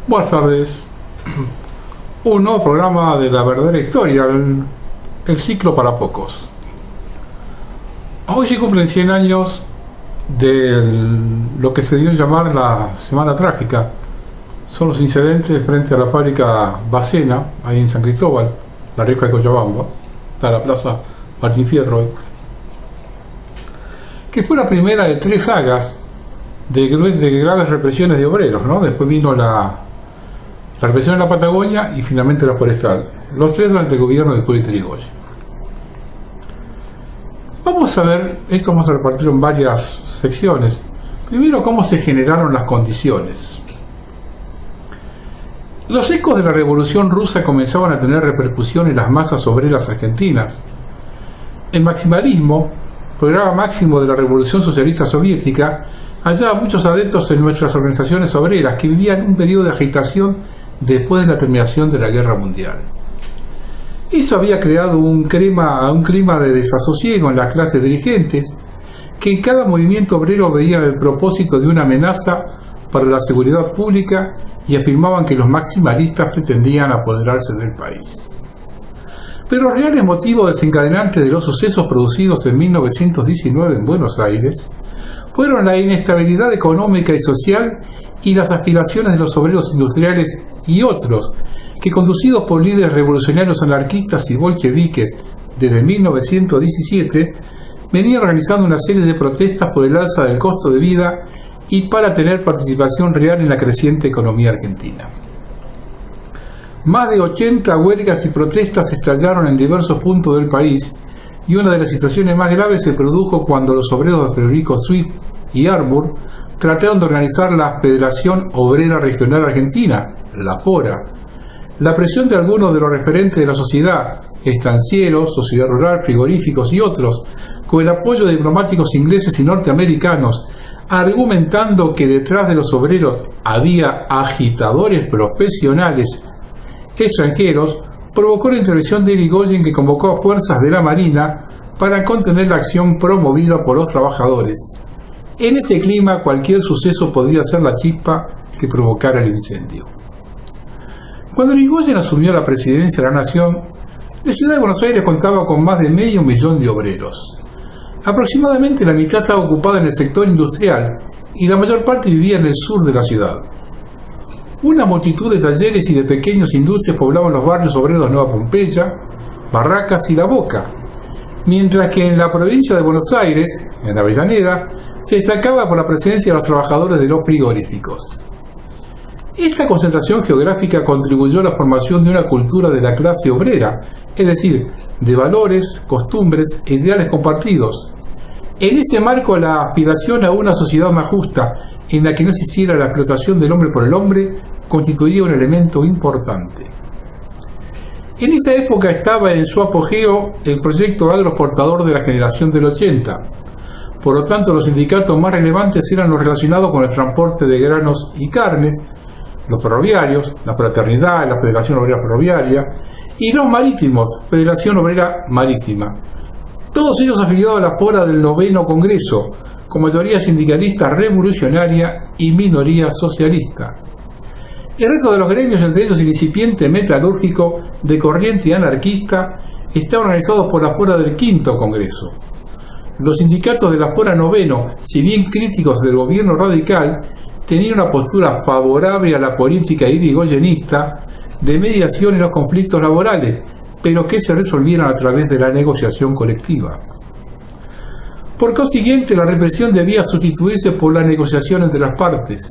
Buenas tardes. Un nuevo programa de la verdadera historia, el ciclo para pocos. Hoy se cumplen 100 años de lo que se dio a llamar la Semana Trágica. Son los incidentes frente a la fábrica Bacena, ahí en San Cristóbal, la Rioja de Cochabamba, está la plaza Martín Fierro, que fue la primera de 3 sagas de graves represiones de obreros, ¿no? Después vino la represión en la Patagonia y finalmente la forestal. Los 3 durante el gobierno de Hipólito Yrigoyen. Vamos a ver, esto vamos a repartirlo en varias secciones. Primero, cómo se generaron las condiciones. Los ecos de la Revolución Rusa comenzaban a tener repercusión en las masas obreras argentinas. El maximalismo, programa máximo de la Revolución Socialista Soviética, hallaba muchos adeptos en nuestras organizaciones obreras que vivían un periodo de agitación después de la terminación de la Guerra Mundial. Eso había creado un clima de desasosiego en las clases dirigentes, que en cada movimiento obrero veían el propósito de una amenaza para la seguridad pública y afirmaban que los maximalistas pretendían apoderarse del país. Pero los reales motivos desencadenantes de los sucesos producidos en 1919 en Buenos Aires fueron la inestabilidad económica y social y las aspiraciones de los obreros industriales y otros, que conducidos por líderes revolucionarios anarquistas y bolcheviques desde 1917, venían organizando una serie de protestas por el alza del costo de vida y para tener participación real en la creciente economía argentina. Más de 80 huelgas y protestas estallaron en diversos puntos del país, y una de las situaciones más graves se produjo cuando los obreros de Federico Swift y Arbor trataron de organizar la Federación Obrera Regional Argentina, la FORA. La presión de algunos de los referentes de la sociedad, estancieros, sociedad rural, frigoríficos y otros, con el apoyo de diplomáticos ingleses y norteamericanos, argumentando que detrás de los obreros había agitadores profesionales extranjeros, provocó la intervención de Yrigoyen, que convocó a fuerzas de la Marina para contener la acción promovida por los trabajadores. En ese clima, cualquier suceso podría ser la chispa que provocara el incendio. Cuando Yrigoyen asumió la presidencia de la Nación, la ciudad de Buenos Aires contaba con más de 500.000 de obreros. Aproximadamente la mitad estaba ocupada en el sector industrial y la mayor parte vivía en el sur de la ciudad. Una multitud de talleres y de pequeñas industrias poblaban los barrios obreros de Nueva Pompeya, Barracas y La Boca, mientras que en la provincia de Buenos Aires, en Avellaneda, se destacaba por la presencia de los trabajadores de los frigoríficos. Esta concentración geográfica contribuyó a la formación de una cultura de la clase obrera, es decir, de valores, costumbres e ideales compartidos. En ese marco, la aspiración a una sociedad más justa, en la que no se hiciera la explotación del hombre por el hombre, constituía un elemento importante. En esa época estaba en su apogeo el proyecto agroexportador de la generación del 80. Por lo tanto, los sindicatos más relevantes eran los relacionados con el transporte de granos y carnes, los ferroviarios, la Fraternidad, la Federación Obrera Ferroviaria, y los marítimos, Federación Obrera Marítima. Todos ellos afiliados a la FORA del 9º Congreso, con mayoría sindicalista revolucionaria y minoría socialista. El resto de los gremios, entre ellos el incipiente metalúrgico de corriente anarquista, estaban organizados por la FORA del 5º Congreso. Los sindicatos de la FORA 9º, si bien críticos del gobierno radical, tenían una postura favorable a la política yrigoyenista de mediación en los conflictos laborales, pero que se resolvieran a través de la negociación colectiva. Por consiguiente, la represión debía sustituirse por la negociación entre las partes.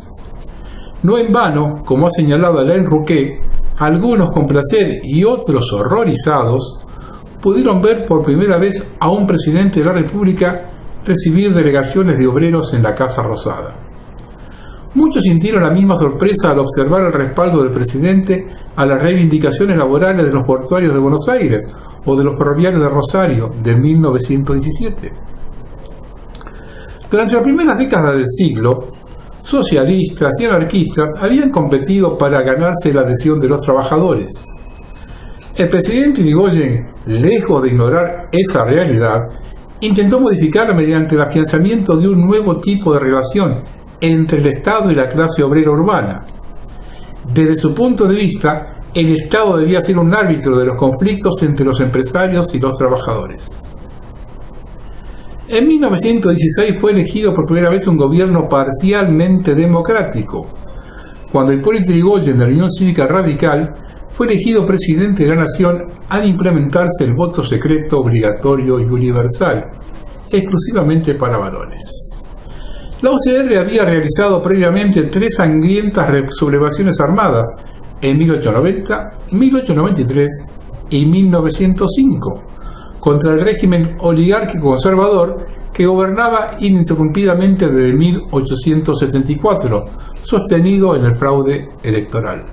No en vano, como ha señalado Alain Rouquet, algunos con placer y otros horrorizados pudieron ver por primera vez a un presidente de la República recibir delegaciones de obreros en la Casa Rosada. Muchos sintieron la misma sorpresa al observar el respaldo del presidente a las reivindicaciones laborales de los portuarios de Buenos Aires o de los ferroviarios de Rosario de 1917. Durante las primeras décadas del siglo, socialistas y anarquistas habían competido para ganarse la adhesión de los trabajadores. El presidente Yrigoyen, lejos de ignorar esa realidad, intentó modificarla mediante el afianzamiento de un nuevo tipo de relación entre el Estado y la clase obrera urbana. Desde su punto de vista, el Estado debía ser un árbitro de los conflictos entre los empresarios y los trabajadores. En 1916 fue elegido por primera vez un gobierno parcialmente democrático, cuando Hipólito Yrigoyen de la Unión Cívica Radical fue elegido presidente de la Nación al implementarse el voto secreto obligatorio y universal, exclusivamente para varones. La UCR había realizado previamente 3 sangrientas sublevaciones armadas en 1890, 1893 y 1905 contra el régimen oligárquico conservador que gobernaba ininterrumpidamente desde 1874, sostenido en el fraude electoral.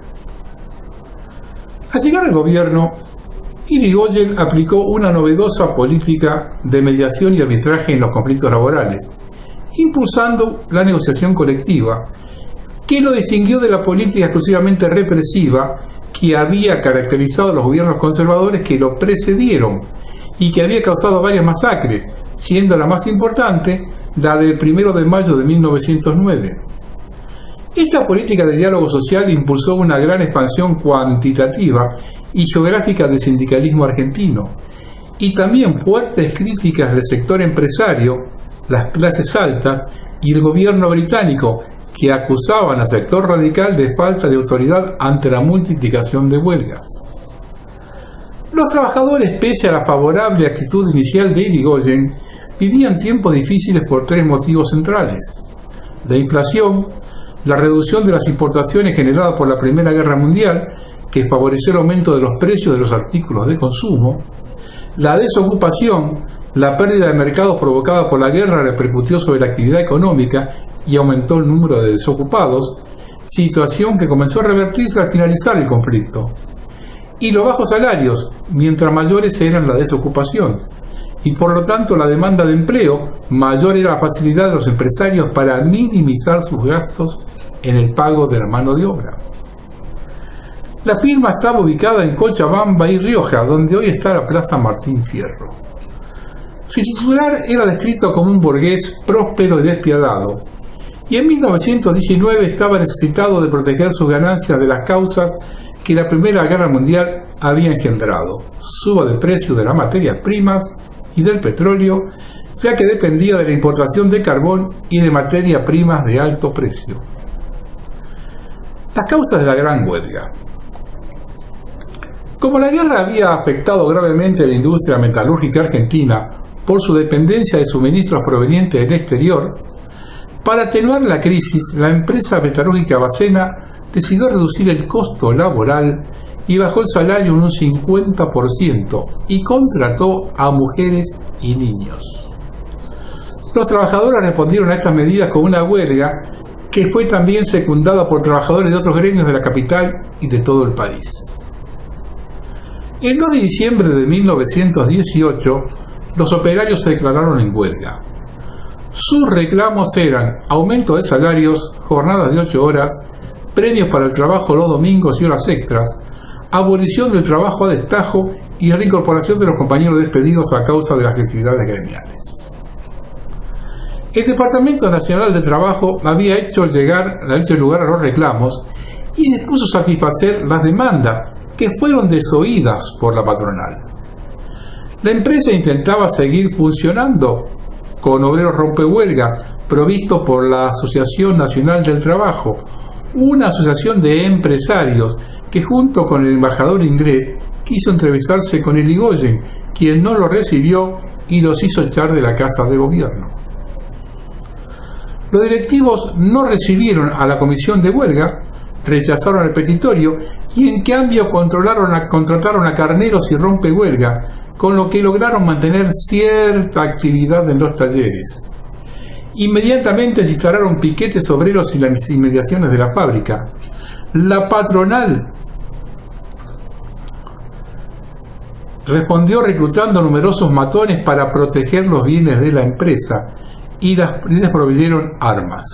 Al llegar al gobierno, Yrigoyen aplicó una novedosa política de mediación y arbitraje en los conflictos laborales, impulsando la negociación colectiva, que lo distinguió de la política exclusivamente represiva que había caracterizado a los gobiernos conservadores que lo precedieron y que había causado varias masacres, siendo la más importante la del 1 de mayo de 1909. Esta política de diálogo social impulsó una gran expansión cuantitativa y geográfica del sindicalismo argentino, y también fuertes críticas del sector empresario, las clases altas y el gobierno británico, que acusaban al sector radical de falta de autoridad ante la multiplicación de huelgas. Los trabajadores, pese a la favorable actitud inicial de Yrigoyen, vivían tiempos difíciles por 3 motivos centrales: la inflación, la reducción de las importaciones generada por la Primera Guerra Mundial, que favoreció el aumento de los precios de los artículos de consumo, la desocupación, la pérdida de mercados provocada por la guerra repercutió sobre la actividad económica y aumentó el número de desocupados, situación que comenzó a revertirse al finalizar el conflicto. Y los bajos salarios, mientras mayores eran la desocupación, y por lo tanto la demanda de empleo, mayor era la facilidad de los empresarios para minimizar sus gastos en el pago de la mano de obra. La firma estaba ubicada en Cochabamba y Rioja, donde hoy está la Plaza Martín Fierro. Su titular era descrito como un burgués próspero y despiadado, y en 1919 estaba necesitado de proteger sus ganancias de las causas que la Primera Guerra Mundial había engendrado: suba de precio de las materias primas y del petróleo, ya que dependía de la importación de carbón y de materias primas de alto precio. Las causas de la gran huelga. Como la guerra había afectado gravemente a la industria metalúrgica argentina por su dependencia de suministros provenientes del exterior, para atenuar la crisis, la empresa metalúrgica Bacena decidió reducir el costo laboral y bajó el salario en un 50% y contrató a mujeres y niños. Los trabajadores respondieron a estas medidas con una huelga que fue también secundada por trabajadores de otros gremios de la capital y de todo el país. El 2 de diciembre de 1918, los operarios se declararon en huelga. Sus reclamos eran aumento de salarios, jornadas de 8 horas, premios para el trabajo los domingos y horas extras, abolición del trabajo a destajo y reincorporación de los compañeros despedidos a causa de las actividades gremiales. El Departamento Nacional de Trabajo había hecho lugar a los reclamos y dispuso satisfacer las demandas que fueron desoídas por la patronal. La empresa intentaba seguir funcionando con obreros rompehuelgas provistos por la Asociación Nacional del Trabajo, una asociación de empresarios que junto con el embajador inglés quiso entrevistarse con Yrigoyen, quien no lo recibió y los hizo echar de la Casa de Gobierno. Los directivos no recibieron a la comisión de huelga, rechazaron el petitorio y en cambio contrataron a carneros y rompehuelgas, con lo que lograron mantener cierta actividad en los talleres. Inmediatamente se instalaron piquetes obreros en las inmediaciones de la fábrica. La patronal respondió reclutando numerosos matones para proteger los bienes de la empresa y les proveyeron armas.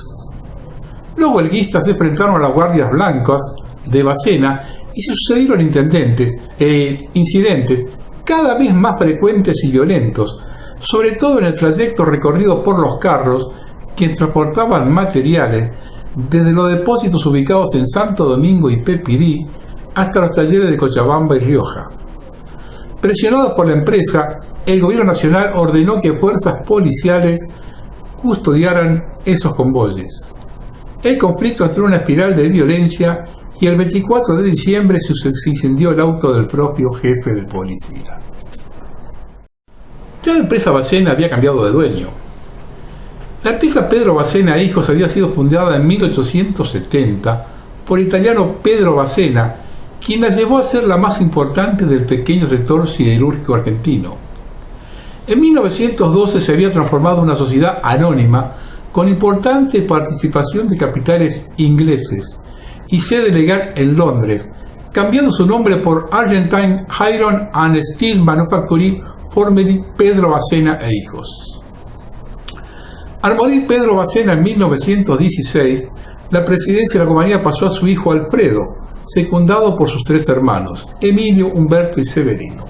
Los huelguistas se enfrentaron a las guardias blancas de Bacena y se sucedieron incidentes cada vez más frecuentes y violentos, sobre todo en el trayecto recorrido por los carros que transportaban materiales, desde los depósitos ubicados en Santo Domingo y Pepirí hasta los talleres de Cochabamba y Rioja. Presionados por la empresa, el gobierno nacional ordenó que fuerzas policiales custodiaran esos convoyes. El conflicto entró en una espiral de violencia y el 24 de diciembre se incendió el auto del propio jefe de policía. Ya la empresa Bacena había cambiado de dueño. La empresa Pedro Bacena e Hijos había sido fundada en 1870 por el italiano Pedro Bacena, quien la llevó a ser la más importante del pequeño sector siderúrgico argentino. En 1912 se había transformado en una sociedad anónima con importante participación de capitales ingleses y sede legal en Londres, cambiando su nombre por Argentine Iron and Steel Manufacturing, formerly Pedro Bacena e Hijos. Al morir Pedro Bacena en 1916, la presidencia de la compañía pasó a su hijo Alfredo, secundado por sus tres hermanos, Emilio, Humberto y Severino.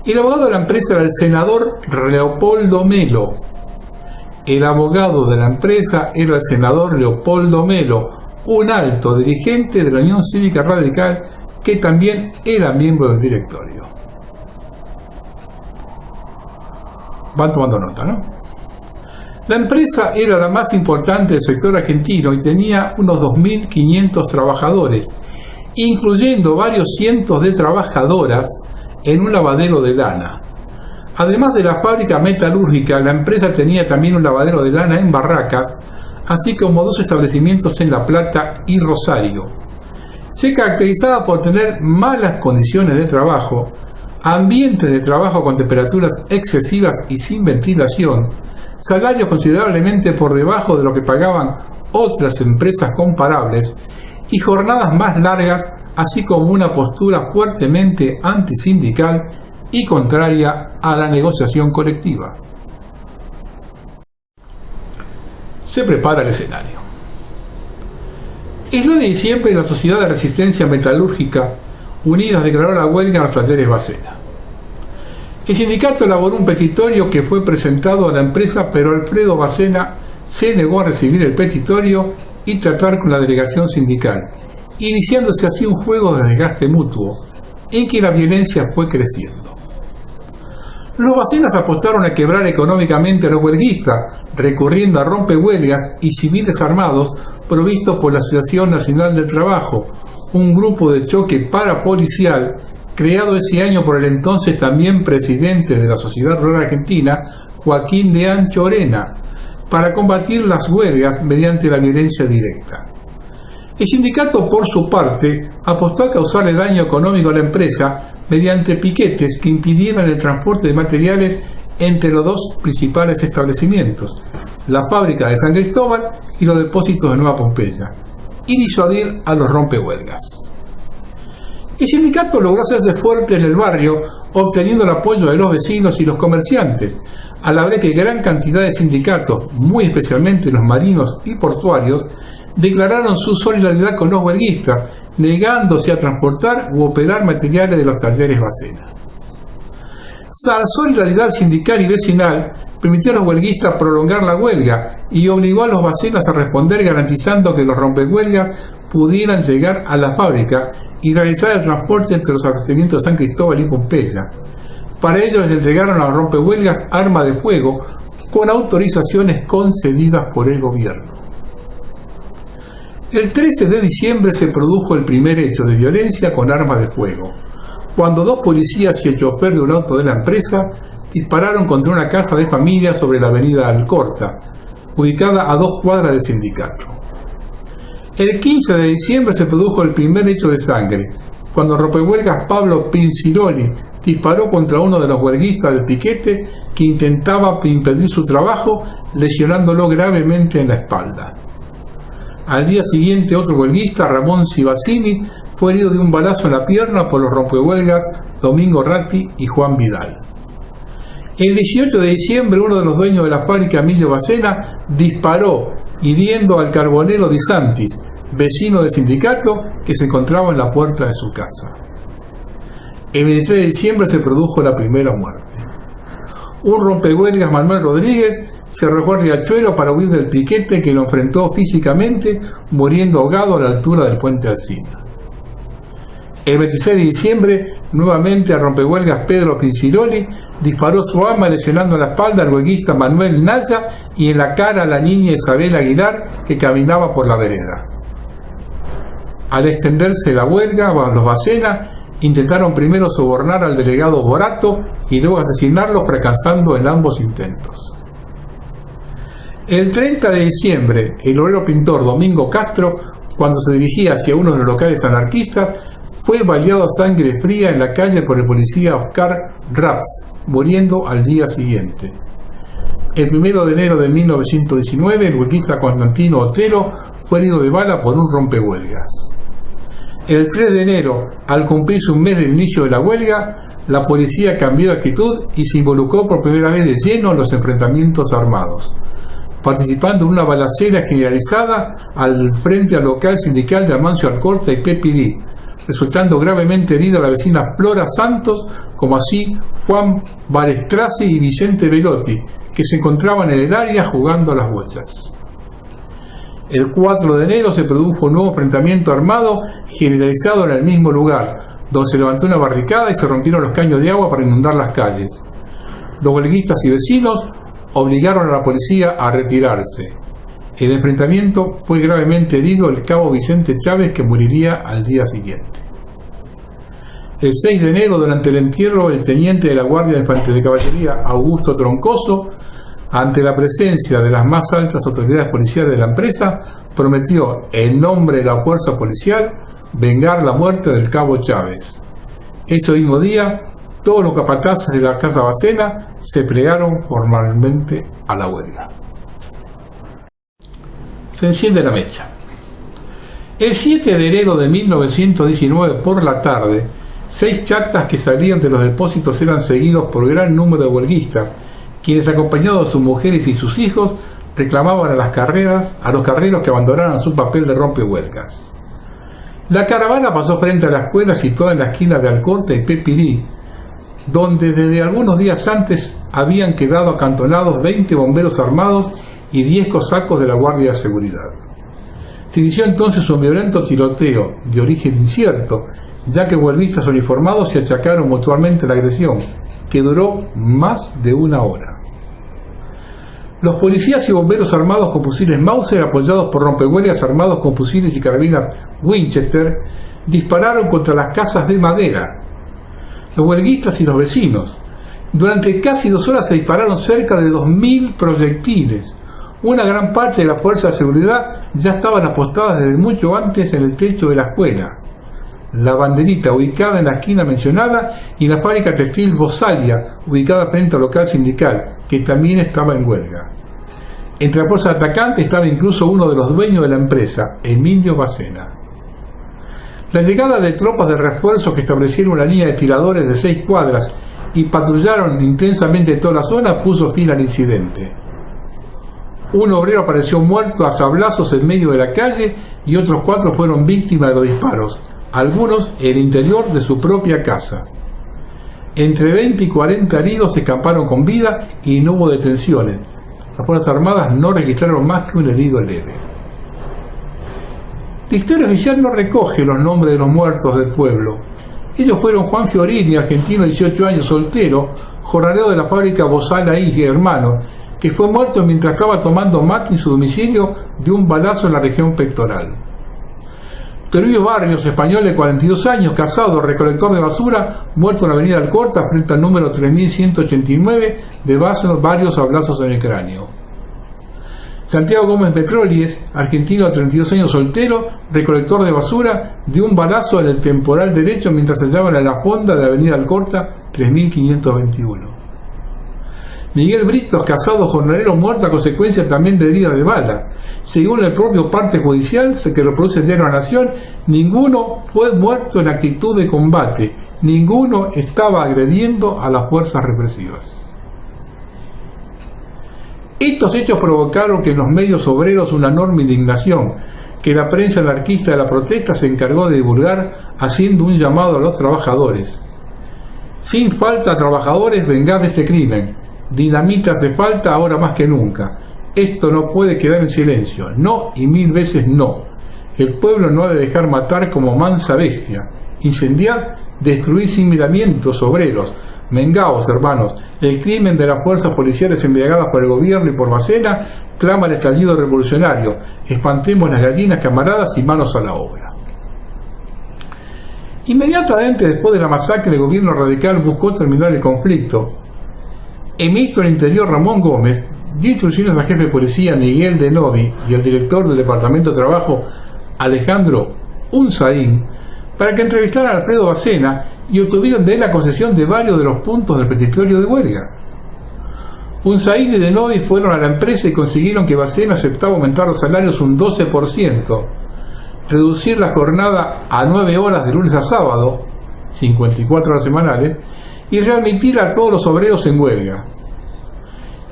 El abogado de la empresa era el senador Leopoldo Melo. El abogado de la empresa era el senador Leopoldo Melo, un alto dirigente de la Unión Cívica Radical que también era miembro del directorio. Van tomando nota, ¿no? La empresa era la más importante del sector argentino y tenía unos 2.500 trabajadores, incluyendo varios cientos de trabajadoras en un lavadero de lana. Además de la fábrica metalúrgica, la empresa tenía también un lavadero de lana en Barracas, así como dos establecimientos en La Plata y Rosario. Se caracterizaba por tener malas condiciones de trabajo, ambientes de trabajo con temperaturas excesivas y sin ventilación, salarios considerablemente por debajo de lo que pagaban otras empresas comparables y jornadas más largas, así como una postura fuertemente antisindical y contraria a la negociación colectiva. Se prepara el escenario. El 2 de diciembre la Sociedad de Resistencia Metalúrgica Unidas declaró la huelga en los talleres Bacena. El sindicato elaboró un petitorio que fue presentado a la empresa, pero Alfredo Bacena se negó a recibir el petitorio y tratar con la delegación sindical, iniciándose así un juego de desgaste mutuo, en que la violencia fue creciendo. Los Bacenas apostaron a quebrar económicamente a los huelguistas, recurriendo a rompehuelgas y civiles armados provistos por la Asociación Nacional del Trabajo, un grupo de choque parapolicial creado ese año por el entonces también presidente de la Sociedad Rural Argentina, Joaquín de Ancho Orena, para combatir las huelgas mediante la violencia directa. El sindicato, por su parte, apostó a causarle daño económico a la empresa mediante piquetes que impidieran el transporte de materiales entre los dos principales establecimientos, la fábrica de San Cristóbal y los depósitos de Nueva Pompeya, y disuadir a los rompehuelgas. El sindicato logró hacerse fuerte en el barrio, obteniendo el apoyo de los vecinos y los comerciantes, a la vez que gran cantidad de sindicatos, muy especialmente los marinos y portuarios, declararon su solidaridad con los huelguistas, negándose a transportar u operar materiales de los talleres Bacena. Esa solidaridad sindical y vecinal permitió a los huelguistas prolongar la huelga y obligó a los Bacenas a responder garantizando que los rompehuelgas pudieran llegar a la fábrica y realizar el transporte entre los abastecimientos de San Cristóbal y Pompeya. Para ello les entregaron a los rompehuelgas armas de fuego con autorizaciones concedidas por el gobierno. El 13 de diciembre se produjo el primer hecho de violencia con armas de fuego, cuando dos policías y el chofer de un auto de la empresa dispararon contra una casa de familia sobre la avenida Alcorta, ubicada a 2 cuadras del sindicato. El 15 de diciembre se produjo el primer hecho de sangre, cuando el rompehuelgas Pablo Pinciroli disparó contra uno de los huelguistas del piquete que intentaba impedir su trabajo, lesionándolo gravemente en la espalda. Al día siguiente, otro huelguista, Ramón Cibassini, fue herido de un balazo en la pierna por los rompehuelgas Domingo Ratti y Juan Vidal. El 18 de diciembre, uno de los dueños de la fábrica, Emilio Bacena, disparó, hiriendo al carbonero Di Santis, vecino del sindicato, que se encontraba en la puerta de su casa. El 23 de diciembre se produjo la primera muerte. Un rompehuelgas, Manuel Rodríguez, se arrojó al riachuelo para huir del piquete que lo enfrentó físicamente, muriendo ahogado a la altura del puente Alsina. El 26 de diciembre, nuevamente a rompehuelgas Pedro Pinciroli disparó su arma lesionando en la espalda al huelguista Manuel Naya y en la cara a la niña Isabel Aguilar, que caminaba por la vereda. Al extenderse la huelga, los Bacena intentaron primero sobornar al delegado Borato y luego asesinarlo, fracasando en ambos intentos. El 30 de diciembre, el obrero pintor Domingo Castro, cuando se dirigía hacia uno de los locales anarquistas, fue baleado a sangre fría en la calle por el policía Oscar Raps, muriendo al día siguiente. El 1 de enero de 1919, el huelguista Constantino Otero fue herido de bala por un rompehuelgas. El 3 de enero, al cumplirse un mes del inicio de la huelga, la policía cambió de actitud y se involucró por primera vez de lleno en los enfrentamientos armados, participando en una balacera generalizada frente al local sindical de Amancio Alcorta y Pepirí, resultando gravemente herida la vecina Flora Santos, como así Juan Balestrasi y Vicente Velotti, que se encontraban en el área jugando a las bochas. El 4 de enero se produjo un nuevo enfrentamiento armado generalizado en el mismo lugar, donde se levantó una barricada y se rompieron los caños de agua para inundar las calles. Los huelguistas y vecinos obligaron a la policía a retirarse. El enfrentamiento fue gravemente herido el cabo Vicente Chávez, que moriría al día siguiente. El 6 de enero, durante el entierro, el teniente de la Guardia de Infantería de Caballería, Augusto Troncoso, ante la presencia de las más altas autoridades policiales de la empresa, prometió, en nombre de la fuerza policial, vengar la muerte del cabo Chávez. Ese mismo día, todos los capataces de la Casa Bacena se plegaron formalmente a la huelga. Se enciende la mecha. El 7 de enero de 1919, por la tarde, 6 chactas que salían de los depósitos eran seguidos por gran número de huelguistas, quienes, acompañados de sus mujeres y sus hijos, reclamaban a los carreros que abandonaran su papel de rompehuelgas. La caravana pasó frente a la escuela situada en la esquina de Alcorta y Pepirí, donde desde algunos días antes habían quedado acantonados 20 bomberos armados y 10 cosacos de la Guardia de Seguridad. Se inició entonces un violento tiroteo, de origen incierto, ya que huelguistas uniformados se achacaron mutuamente la agresión, que duró más de una hora. Los policías y bomberos armados con fusiles Mauser, apoyados por rompehuelgas armados con fusiles y carabinas Winchester, dispararon contra las casas de madera, los huelguistas y los vecinos. Durante casi 2 horas se dispararon cerca de 2000 proyectiles. Una gran parte de las fuerzas de seguridad ya estaban apostadas desde mucho antes en el techo de la escuela, la Banderita, ubicada en la esquina mencionada, y la fábrica textil Bosalia, ubicada frente al local sindical, que también estaba en huelga. Entre las fuerzas atacantes estaba incluso uno de los dueños de la empresa, Emilio Bacena. La llegada de tropas de refuerzo que establecieron una línea de tiradores de 6 cuadras y patrullaron intensamente toda la zona puso fin al incidente. Un obrero apareció muerto a sablazos en medio de la calle y otros 4 fueron víctimas de los disparos, algunos en el interior de su propia casa. Entre 20 y 40 heridos se escaparon con vida y no hubo detenciones. Las Fuerzas Armadas no registraron más que un herido leve. La historia oficial no recoge los nombres de los muertos del pueblo. Ellos fueron Juan Fiorini, argentino de 18 años, soltero, jornalero de la fábrica Bosala y hermano, que fue muerto mientras estaba tomando mate en su domicilio de un balazo en la región pectoral. Toribio Barrios, español de 42 años, casado, recolector de basura, muerto en la avenida Alcorta frente al número 3189, de varios sablazos en el cráneo. Santiago Gómez Petrolies, argentino de 32 años, soltero, recolector de basura, de un balazo en el temporal derecho mientras se hallaba en la fonda de avenida Alcorta 3521. Miguel Britos, casado, jornalero, muerto a consecuencia también de heridas de bala. Según el propio parte judicial que reproduce el diario La Nación, ninguno fue muerto en actitud de combate, ninguno estaba agrediendo a las fuerzas represivas. Estos hechos provocaron que en los medios obreros una enorme indignación, que la prensa anarquista de la protesta se encargó de divulgar, haciendo un llamado a los trabajadores. Sin falta, trabajadores, vengad de este crimen. Dinamita hace falta ahora más que nunca. Esto no puede quedar en silencio. No y 1000 veces no. El pueblo no ha de dejar matar como mansa bestia. Incendiar, destruir sin miramientos obreros. Vengaos, hermanos. El crimen de las fuerzas policiales embriagadas por el gobierno y por Bacena clama el estallido revolucionario. Espantemos las gallinas, camaradas, y manos a la obra. Inmediatamente después de la masacre, el gobierno radical buscó terminar el conflicto. El ministro del Interior, Ramón Gómez, dio instrucciones al jefe de policía, Miguel de Novi, y al director del Departamento de Trabajo, Alejandro Unzaín, para que entrevistaran a Alfredo Bacena y obtuvieron de él la concesión de varios de los puntos del petitorio de huelga. Unzaín y de Novi fueron a la empresa y consiguieron que Bacena aceptaba aumentar los salarios un 12%, reducir la jornada a 9 horas de lunes a sábado, 54 horas semanales, y readmitir a todos los obreros en huelga.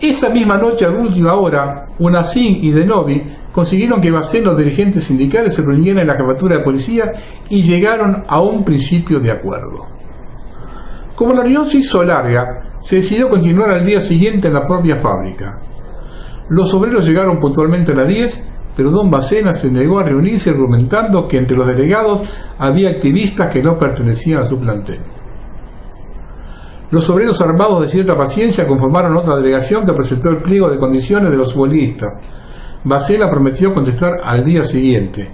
Esa misma noche, a última hora, Unzaín y de Novi consiguieron que Bacena y los dirigentes sindicales se reunieran en la jefatura de policía y llegaron a un principio de acuerdo. Como la reunión se hizo larga, se decidió continuar al día siguiente en la propia fábrica. Los obreros llegaron puntualmente a las 10, pero don Bacena se negó a reunirse argumentando que entre los delegados había activistas que no pertenecían a su plantel. Los obreros, armados de cierta paciencia, conformaron otra delegación que presentó el pliego de condiciones de los huelguistas. Bacena prometió contestar al día siguiente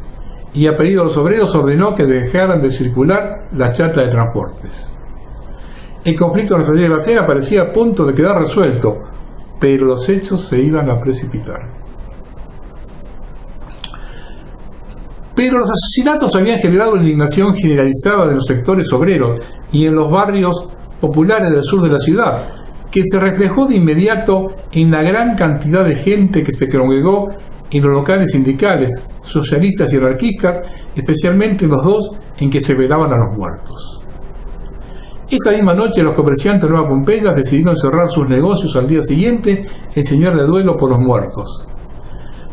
y, a pedido de los obreros, ordenó que dejaran de circular la chata de transportes. El conflicto de la estrategia de Bacena parecía a punto de quedar resuelto, pero los hechos se iban a precipitar. Pero los asesinatos habían generado indignación generalizada de los sectores obreros y en los barrios populares del sur de la ciudad, que se reflejó de inmediato en la gran cantidad de gente que se congregó en los locales sindicales, socialistas y anarquistas, especialmente en los dos en que se velaban a los muertos. Esa misma noche los comerciantes de Nueva Pompeya decidieron cerrar sus negocios al día siguiente en señal de duelo por los muertos.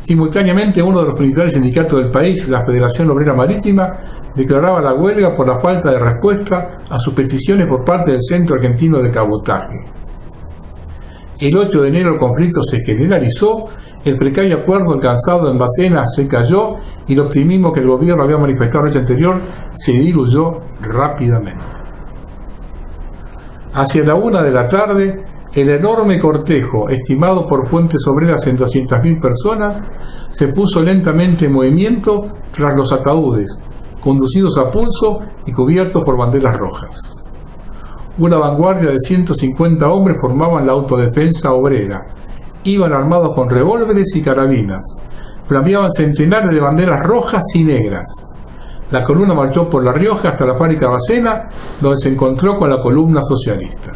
Simultáneamente, uno de los principales sindicatos del país, la Federación Obrera Marítima, declaraba la huelga por la falta de respuesta a sus peticiones por parte del Centro Argentino de Cabotaje. El 8 de enero el conflicto se generalizó, el precario acuerdo alcanzado en Bacena se cayó y el optimismo que el gobierno había manifestado la noche anterior se diluyó rápidamente. Hacia la 1 de la tarde, el enorme cortejo, estimado por fuentes obreras en 200.000 personas, se puso lentamente en movimiento tras los ataúdes, conducidos a pulso y cubiertos por banderas rojas. Una vanguardia de 150 hombres formaban la autodefensa obrera. Iban armados con revólveres y carabinas. Flameaban centenares de banderas rojas y negras. La columna marchó por La Rioja hasta la fábrica Bacena, donde se encontró con la columna socialista.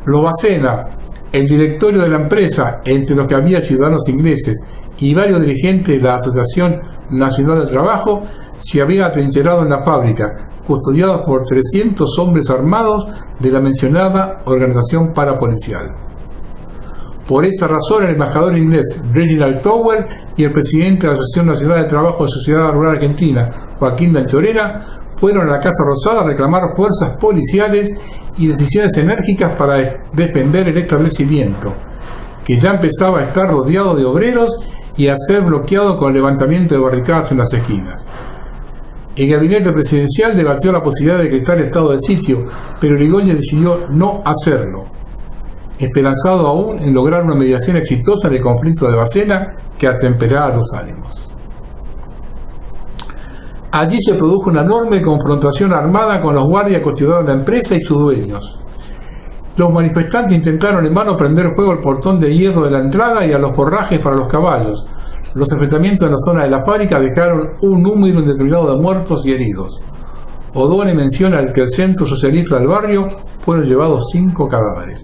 Los Bacena, el directorio de la empresa, entre los que había ciudadanos ingleses y varios dirigentes de la Asociación Nacional del Trabajo, se habían atrincherado en la fábrica, custodiados por 300 hombres armados de la mencionada organización parapolicial. Por esta razón, el embajador inglés Reginald Tower y el presidente de la Asociación Nacional de Trabajo de Sociedad Rural Argentina, Joaquín Danchorena, fueron a la Casa Rosada a reclamar fuerzas policiales y decisiones enérgicas para defender el establecimiento, que ya empezaba a estar rodeado de obreros y a ser bloqueado con el levantamiento de barricadas en las esquinas. El gabinete presidencial debatió la posibilidad de decretar estado de sitio, pero Irigoyen decidió no hacerlo, esperanzado aún en lograr una mediación exitosa en el conflicto de Bacena que atemperara los ánimos. Allí se produjo una enorme confrontación armada con los guardias que custodiaban la empresa y sus dueños. Los manifestantes intentaron en vano prender fuego al portón de hierro de la entrada y a los forrajes para los caballos. Los enfrentamientos en la zona de la fábrica dejaron un número indeterminado de muertos y heridos. O'Donnell menciona que el centro socialista del barrio fueron llevados 5 cadáveres.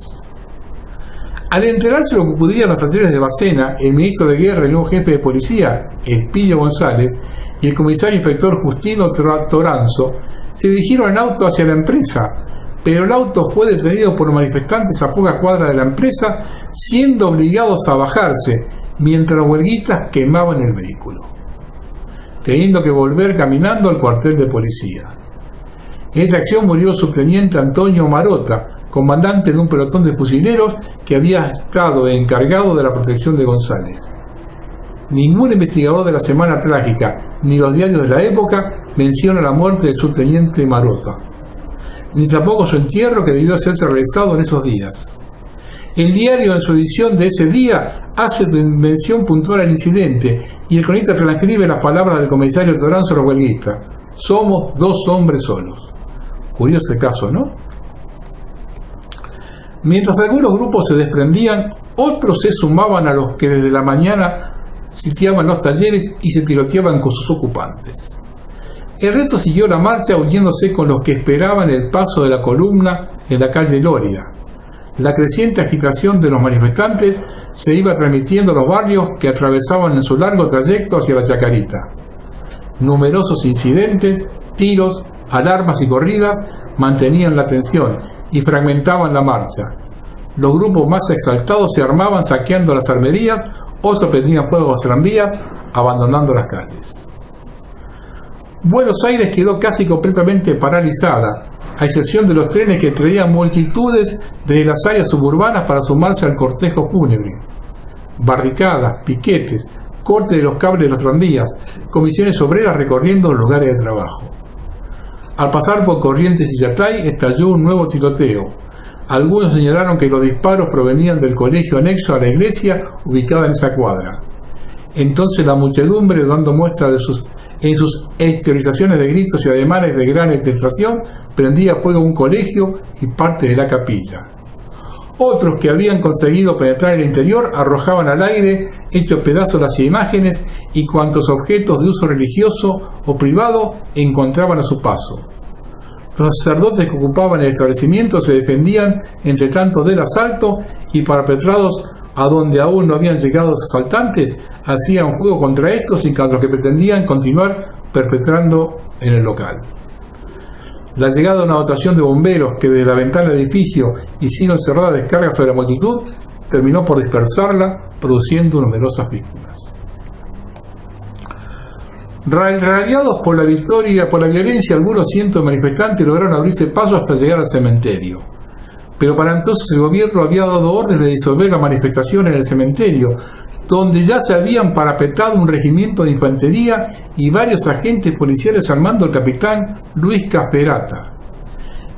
Al enterarse de lo que ocurría en las talleres de Bacena, el ministro de Guerra y el nuevo jefe de policía, Espillo González, y el comisario inspector Justino Toranzo se dirigieron en auto hacia la empresa, pero el auto fue detenido por los manifestantes a pocas cuadras de la empresa, siendo obligados a bajarse mientras los huelguistas quemaban el vehículo, teniendo que volver caminando al cuartel de policía. En esta acción murió el subteniente Antonio Marota, comandante de un pelotón de fusileros que había estado encargado de la protección de González. Ningún investigador de la Semana Trágica, ni los diarios de la época, menciona la muerte del subteniente Marota, ni tampoco su entierro, que debió hacerse realizado en esos días. El diario, en su edición de ese día, hace mención puntual al incidente, y el cronista transcribe las palabras del comisario Toranzo a los huelguistas: somos 2 hombres solos. Curioso caso, ¿no? Mientras algunos grupos se desprendían, otros se sumaban a los que desde la mañana sitiaban los talleres y se tiroteaban con sus ocupantes. El resto siguió la marcha uniéndose con los que esperaban el paso de la columna en la calle Loria. La creciente agitación de los manifestantes se iba transmitiendo a los barrios que atravesaban en su largo trayecto hacia la Chacarita. Numerosos incidentes, tiros, alarmas y corridas mantenían la tensión y fragmentaban la marcha. Los grupos más exaltados se armaban saqueando las armerías o se prendían fuego a los tranvías, abandonando las calles. Buenos Aires quedó casi completamente paralizada, a excepción de los trenes que traían multitudes desde las áreas suburbanas para sumarse al cortejo fúnebre. Barricadas, piquetes, corte de los cables de los tranvías, comisiones obreras recorriendo los lugares de trabajo. Al pasar por Corrientes y Yatay estalló un nuevo tiroteo. Algunos señalaron que los disparos provenían del colegio anexo a la iglesia ubicada en esa cuadra. Entonces la muchedumbre, dando muestra de sus exteriorizaciones de gritos y ademanes de gran exaltación, prendía fuego un colegio y parte de la capilla. Otros que habían conseguido penetrar en el interior arrojaban al aire, hechos pedazos, las imágenes y cuantos objetos de uso religioso o privado encontraban a su paso. Los sacerdotes que ocupaban el establecimiento se defendían entre tanto del asalto, y parapetrados a donde aún no habían llegado los asaltantes, hacían fuego contra estos y contra los que pretendían continuar perpetrando en el local. La llegada de una dotación de bomberos que desde la ventana del edificio hicieron cerrada descarga sobre la multitud terminó por dispersarla, produciendo numerosas víctimas. Rayados por la violencia, algunos cientos de manifestantes lograron abrirse paso hasta llegar al cementerio. Pero para entonces el gobierno había dado orden de disolver la manifestación en el cementerio, donde ya se habían parapetado un regimiento de infantería y varios agentes policiales al mando del capitán Luis Casperata.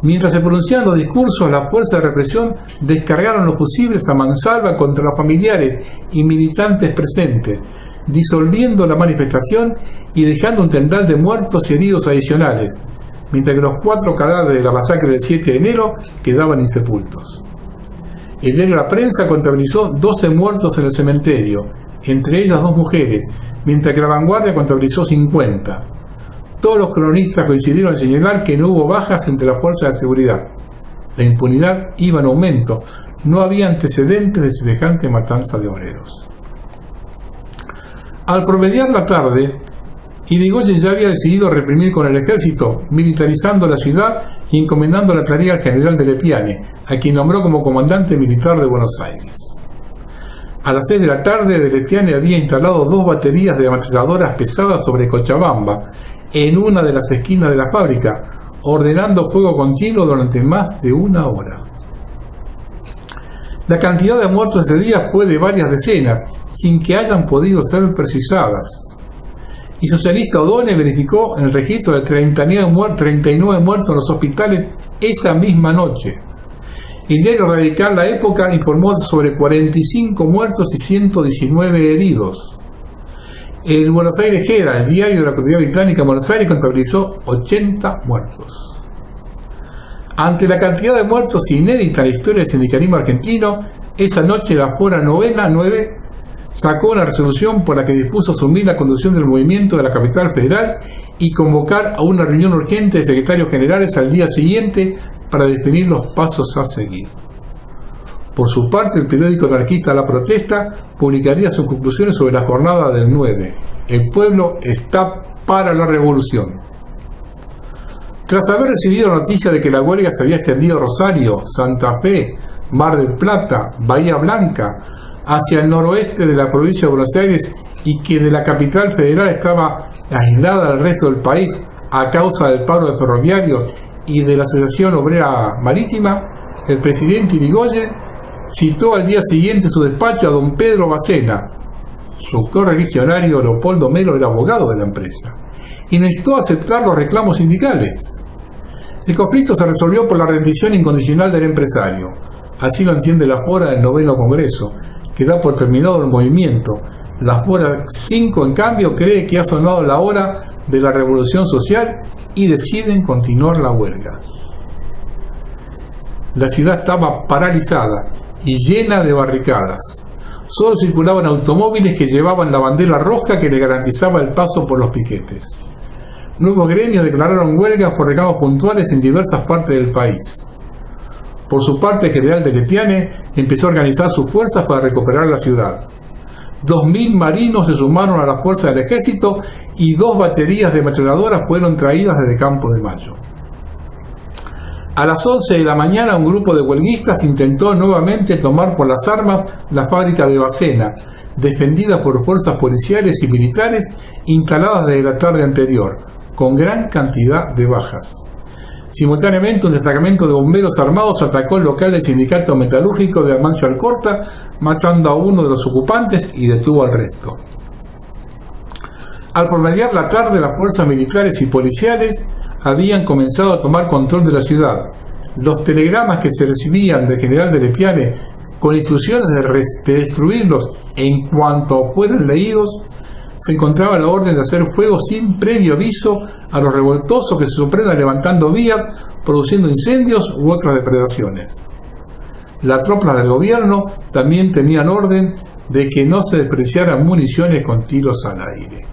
Mientras se pronunciaban los discursos, las fuerzas de represión descargaron los fusibles a mansalva contra los familiares y militantes presentes, disolviendo la manifestación y dejando un tendal de muertos y heridos adicionales, mientras que los 4 cadáveres de la masacre del 7 de enero quedaban insepultos. El diario La Prensa contabilizó 12 muertos en el cementerio, entre ellas 2 mujeres, mientras que La Vanguardia contabilizó 50. Todos los cronistas coincidieron en señalar que no hubo bajas entre las fuerzas de seguridad. La impunidad iba en aumento, no había antecedentes de semejante matanza de obreros. Al promediar la tarde, Irigoyen ya había decidido reprimir con el ejército, militarizando la ciudad y encomendando la tarea al general de Lepiane, a quien nombró como comandante militar de Buenos Aires. A las 6 de la tarde, de Lepiane había instalado 2 baterías de ametralladoras pesadas sobre Cochabamba, en una de las esquinas de la fábrica, ordenando fuego continuo durante más de 1 hora. La cantidad de muertos ese día fue de varias decenas, sin que hayan podido ser precisadas. Y socialista O'Donnell verificó en el registro de 39 muertos en los hospitales esa misma noche. El diario radical La Época informó sobre 45 muertos y 119 heridos. El Buenos Aires Herald, el diario de la comunidad británica en Buenos Aires, contabilizó 80 muertos. Ante la cantidad de muertos inédita en la historia del sindicalismo argentino, esa noche la Fora Novena 9 sacó una resolución por la que dispuso asumir la conducción del movimiento de la capital federal y convocar a una reunión urgente de secretarios generales al día siguiente para definir los pasos a seguir. Por su parte, el periódico anarquista La Protesta publicaría sus conclusiones sobre la jornada del 9. El pueblo está para la revolución. Tras haber recibido la noticia de que la huelga se había extendido a Rosario, Santa Fe, Mar del Plata, Bahía Blanca, hacia el noroeste de la provincia de Buenos Aires y que de la capital federal estaba aislada del resto del país a causa del paro de ferroviarios y de la Asociación Obrera Marítima, el presidente Irigoyen citó al día siguiente en su despacho a don Pedro Bacena. Su correligionario Leopoldo Melo era abogado de la empresa y necesitó aceptar los reclamos sindicales. El conflicto se resolvió por la rendición incondicional del empresario. Así lo entiende la Fora del 9º Congreso, que da por terminado el movimiento. La Fora 5, en cambio, cree que ha sonado la hora de la revolución social y deciden continuar la huelga. La ciudad estaba paralizada y llena de barricadas. Solo circulaban automóviles que llevaban la bandera roja que le garantizaba el paso por los piquetes. Nuevos gremios declararon huelgas por reclamos puntuales en diversas partes del país. Por su parte, el general de Letiane empezó a organizar sus fuerzas para recuperar la ciudad. 2000 marinos se sumaron a la fuerza del ejército y 2 baterías de ametralladoras fueron traídas desde Campo de Mayo. A las 11 de la mañana, un grupo de huelguistas intentó nuevamente tomar por las armas la fábrica de Bacena, defendida por fuerzas policiales y militares instaladas desde la tarde anterior, con gran cantidad de bajas. Simultáneamente, un destacamento de bomberos armados atacó el local del sindicato metalúrgico de Amancio Alcorta, matando a uno de los ocupantes y detuvo al resto. Al promediar la tarde, las fuerzas militares y policiales habían comenzado a tomar control de la ciudad. Los telegramas que se recibían del general de Letiane con instrucciones de destruirlos en cuanto fueran leídos, se encontraba la orden de hacer fuego sin previo aviso a los revoltosos que se sorprendan levantando vías, produciendo incendios u otras depredaciones. Las tropas del gobierno también tenían orden de que no se despreciaran municiones con tiros al aire.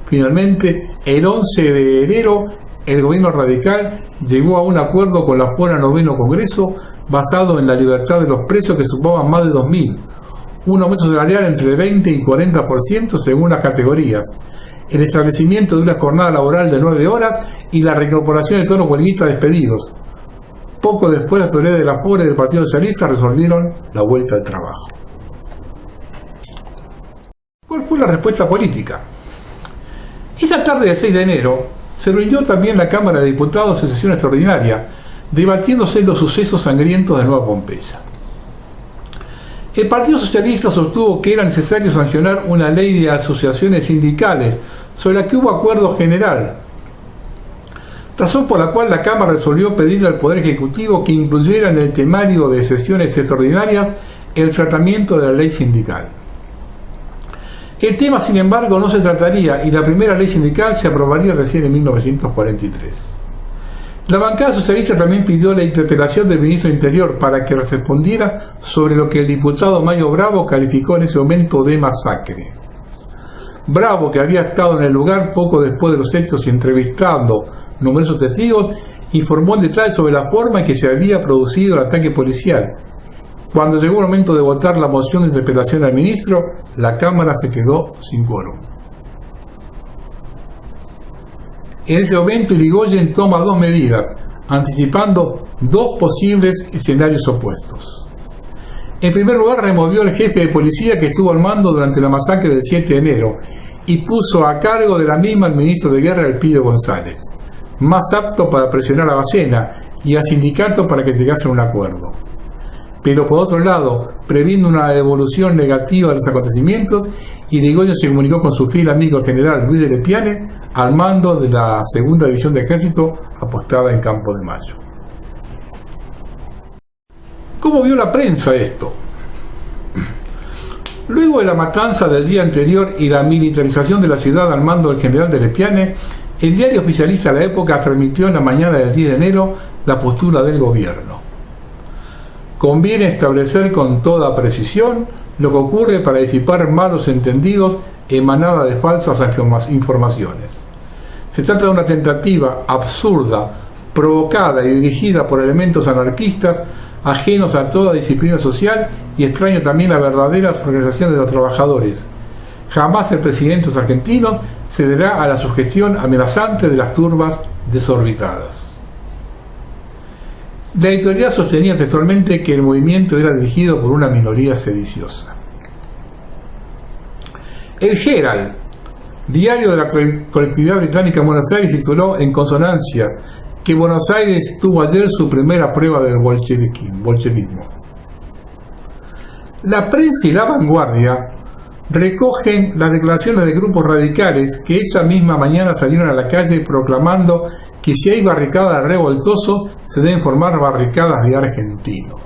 Finalmente, el 11 de enero, el gobierno radical llegó a un acuerdo con la Fora 9º Congreso basado en la libertad de los presos, que sumaban más de 2000, un aumento salarial entre 20 y 40% según las categorías, el establecimiento de una jornada laboral de 9 horas y la reincorporación de todos los huelguistas despedidos. Poco después, las autoridades de la Fora y del Partido Socialista resolvieron la vuelta al trabajo. ¿Cuál fue la respuesta política? Esa tarde del 6 de enero se reunió también la Cámara de Diputados en sesión extraordinaria, debatiéndose los sucesos sangrientos de Nueva Pompeya. El Partido Socialista sostuvo que era necesario sancionar una ley de asociaciones sindicales sobre la que hubo acuerdo general, razón por la cual la Cámara resolvió pedirle al Poder Ejecutivo que incluyera en el temario de sesiones extraordinarias el tratamiento de la ley sindical. El tema, sin embargo, no se trataría y la primera ley sindical se aprobaría recién en 1943. La bancada socialista también pidió la interpelación del ministro del Interior para que respondiera sobre lo que el diputado Mayo Bravo calificó en ese momento de masacre. Bravo, que había estado en el lugar poco después de los hechos y entrevistando numerosos testigos, informó en detalle sobre la forma en que se había producido el ataque policial. Cuando llegó el momento de votar la moción de interpelación al ministro, la Cámara se quedó sin quórum. En ese momento, Irigoyen toma 2 medidas, anticipando 2 posibles escenarios opuestos. En primer lugar, removió al jefe de policía que estuvo al mando durante la masacre del 7 de enero y puso a cargo de la misma al ministro de Guerra, Elpidio González, más apto para presionar a Bacena y al sindicato para que llegasen a un acuerdo. Pero por otro lado, previendo una evolución negativa de los acontecimientos, Irigoyen se comunicó con su fiel amigo el general Luis de Letiane al mando de la segunda división de ejército apostada en Campo de Mayo. ¿Cómo vio la prensa esto? Luego de la matanza del día anterior y la militarización de la ciudad al mando del general de Letiane, el diario oficialista de la época transmitió en la mañana del 10 de enero la postura del gobierno. Conviene establecer con toda precisión lo que ocurre para disipar malos entendidos emanada de falsas informaciones. Se trata de una tentativa absurda, provocada y dirigida por elementos anarquistas ajenos a toda disciplina social y extraño también a verdaderas organizaciones de los trabajadores. Jamás el presidente argentino cederá a la sugestión amenazante de las turbas desorbitadas. La editorial sostenía textualmente que el movimiento era dirigido por una minoría sediciosa. El Herald, diario de la colectividad británica en Buenos Aires, tituló en consonancia que Buenos Aires tuvo ayer su primera prueba del bolchevismo. La prensa y la vanguardia recogen las declaraciones de grupos radicales que esa misma mañana salieron a la calle proclamando que si hay barricadas de revoltosos se deben formar barricadas de argentinos.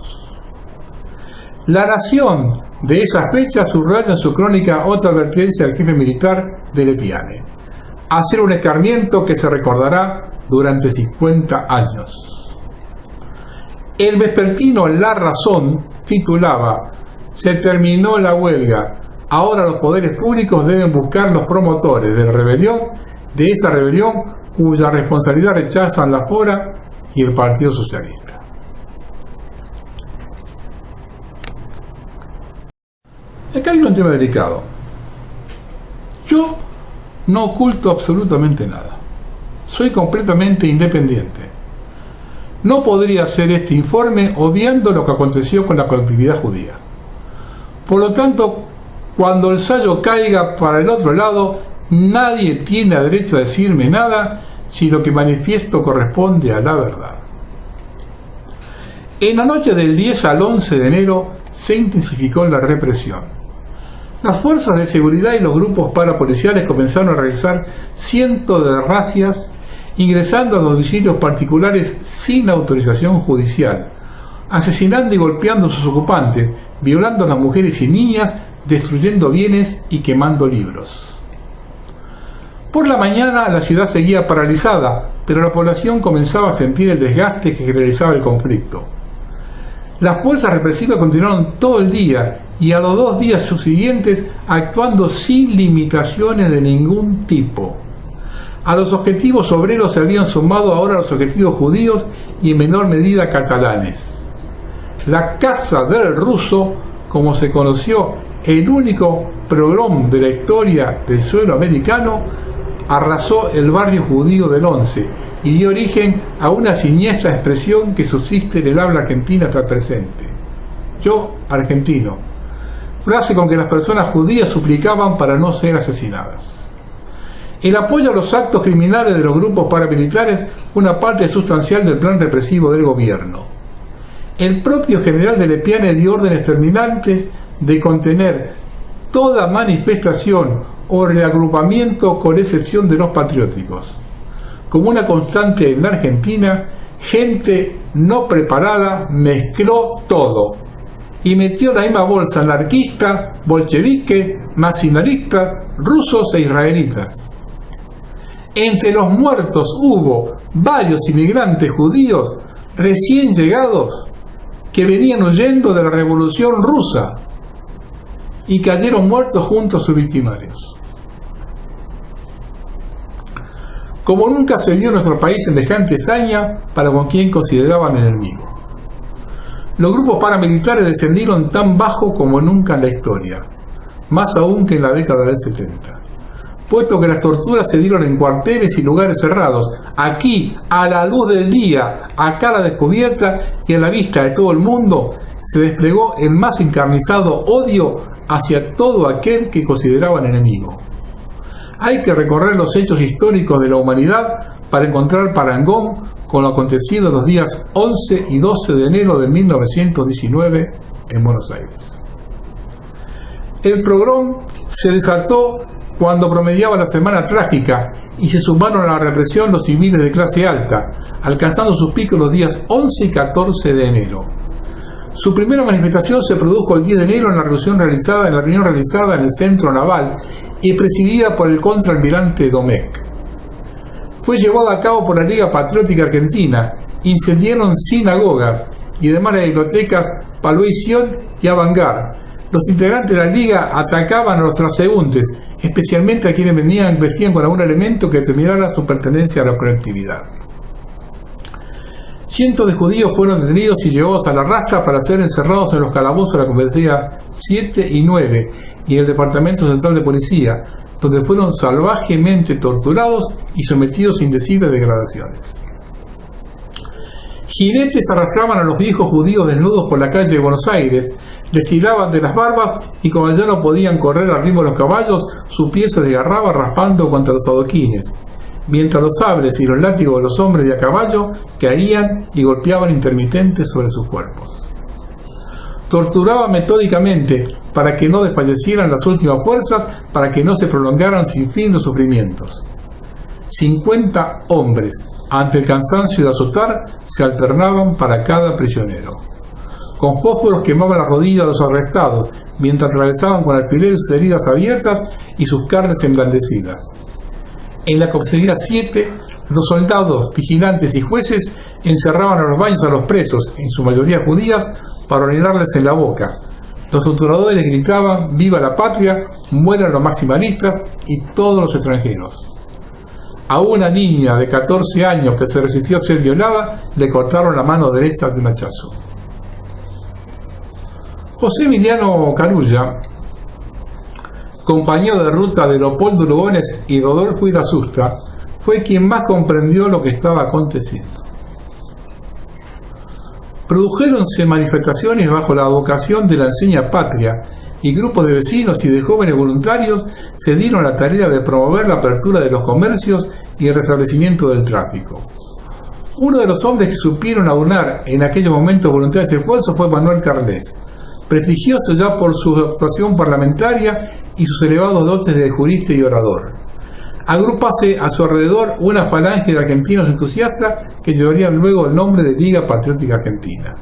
La Nación de esa fecha subraya en su crónica otra advertencia del jefe militar de Letiane: hacer un escarmiento que se recordará durante 50 años. El vespertino La Razón titulaba: se terminó la huelga, ahora los poderes públicos deben buscar los promotores de esa rebelión cuya responsabilidad rechazan la FORA y el Partido Socialista. Acá hay un tema delicado. Yo no oculto absolutamente nada. Soy completamente independiente. No podría hacer este informe obviando lo que aconteció con la colectividad judía. Por lo tanto, cuando el sayo caiga para el otro lado, nadie tiene derecho a decirme nada si lo que manifiesto corresponde a la verdad. En la noche del 10 al 11 de enero se intensificó la represión. Las fuerzas de seguridad y los grupos parapoliciales comenzaron a realizar cientos de razias, ingresando a domicilios particulares sin autorización judicial, asesinando y golpeando a sus ocupantes, violando a las mujeres y niñas, destruyendo bienes y quemando libros. Por la mañana la ciudad seguía paralizada, pero la población comenzaba a sentir el desgaste que realizaba el conflicto. Las fuerzas represivas continuaron todo el día y a los 2 días subsiguientes actuando sin limitaciones de ningún tipo. A los objetivos obreros se habían sumado ahora los objetivos judíos y en menor medida catalanes. La Casa del Ruso, como se conoció el único pogrom de la historia del suelo americano, arrasó el barrio judío del 11 y dio origen a una siniestra expresión que subsiste en el habla argentina hasta el presente: yo argentino, frase con que las personas judías suplicaban para no ser asesinadas. El apoyo a los actos criminales de los grupos paramilitares fue una parte sustancial del plan represivo del gobierno. El propio general de Letiane dio órdenes terminantes de contener toda manifestación o reagrupamiento con excepción de los patrióticos. Como una constante en la Argentina, gente no preparada mezcló todo y metió en la misma bolsa anarquistas, bolcheviques, maximalistas, rusos e israelitas. Entre los muertos hubo varios inmigrantes judíos recién llegados que venían huyendo de la Revolución Rusa y cayeron muertos junto a sus victimarios. Como nunca se vio en nuestro país semejante hazaña para con quien consideraban enemigo. Los grupos paramilitares descendieron tan bajo como nunca en la historia, más aún que en la década del 70. Puesto que las torturas se dieron en cuarteles y lugares cerrados, aquí, a la luz del día, a cara descubierta y a la vista de todo el mundo, se desplegó el más encarnizado odio hacia todo aquel que consideraban enemigo. Hay que recorrer los hechos históricos de la humanidad para encontrar parangón con lo acontecido los días 11 y 12 de enero de 1919 en Buenos Aires. El pogrom se desató cuando promediaba la semana trágica y se sumaron a la represión los civiles de clase alta, alcanzando sus picos los días 11 y 14 de enero. Su primera manifestación se produjo el 10 de enero en la reunión realizada en el Centro Naval y presidida por el contraalmirante Domecq. Fue llevada a cabo por la Liga Patriótica Argentina, incendiaron sinagogas y además las bibliotecas Palvation y Avantgarde. Los integrantes de la Liga atacaban a los transeúntes, especialmente a quienes vestían con algún elemento que determinara su pertenencia a la colectividad. Cientos de judíos fueron detenidos y llevados a la rastras para ser encerrados en los calabozos de la comisaría 7 y 9 y el Departamento Central de Policía, donde fueron salvajemente torturados y sometidos a indecibles degradaciones. Jinetes arrastraban a los viejos judíos desnudos por la calle de Buenos Aires, les tiraban de las barbas y como ya no podían correr al ritmo de los caballos, su piel se desgarraba raspando contra los adoquines. mientras los sables y los látigos de los hombres de a caballo caían y golpeaban intermitentes sobre sus cuerpos. Torturaba metódicamente para que no desfallecieran las últimas fuerzas, para que no se prolongaran sin fin los sufrimientos. 50 hombres, ante el cansancio de azotar, se alternaban para cada prisionero. Con fósforos quemaban las rodillas de los arrestados, mientras atravesaban con alfileres sus heridas abiertas y sus carnes emblandecidas. En la comisaría 7, los soldados, vigilantes y jueces encerraban a los baños a los presos, en su mayoría judías, para orinarles en la boca. Los torturadores gritaban: ¡viva la patria! ¡Mueran los maximalistas y todos los extranjeros! A una niña de 14 años que se resistió a ser violada, le cortaron la mano derecha de un hachazo. José Emiliano Carulla, compañero de ruta de Leopoldo Lugones y Rodolfo Irasusta, fue quien más comprendió lo que estaba aconteciendo. Produjéronse manifestaciones bajo la advocación de la enseña patria, y grupos de vecinos y de jóvenes voluntarios se dieron la tarea de promover la apertura de los comercios y el restablecimiento del tráfico. Uno de los hombres que supieron aunar en aquellos momentos voluntarios esfuerzos fue Manuel Carles, prestigioso ya por su actuación parlamentaria y sus elevados dotes de jurista y orador. Agrupase a su alrededor una falange de argentinos entusiastas que llevarían luego el nombre de Liga Patriótica Argentina.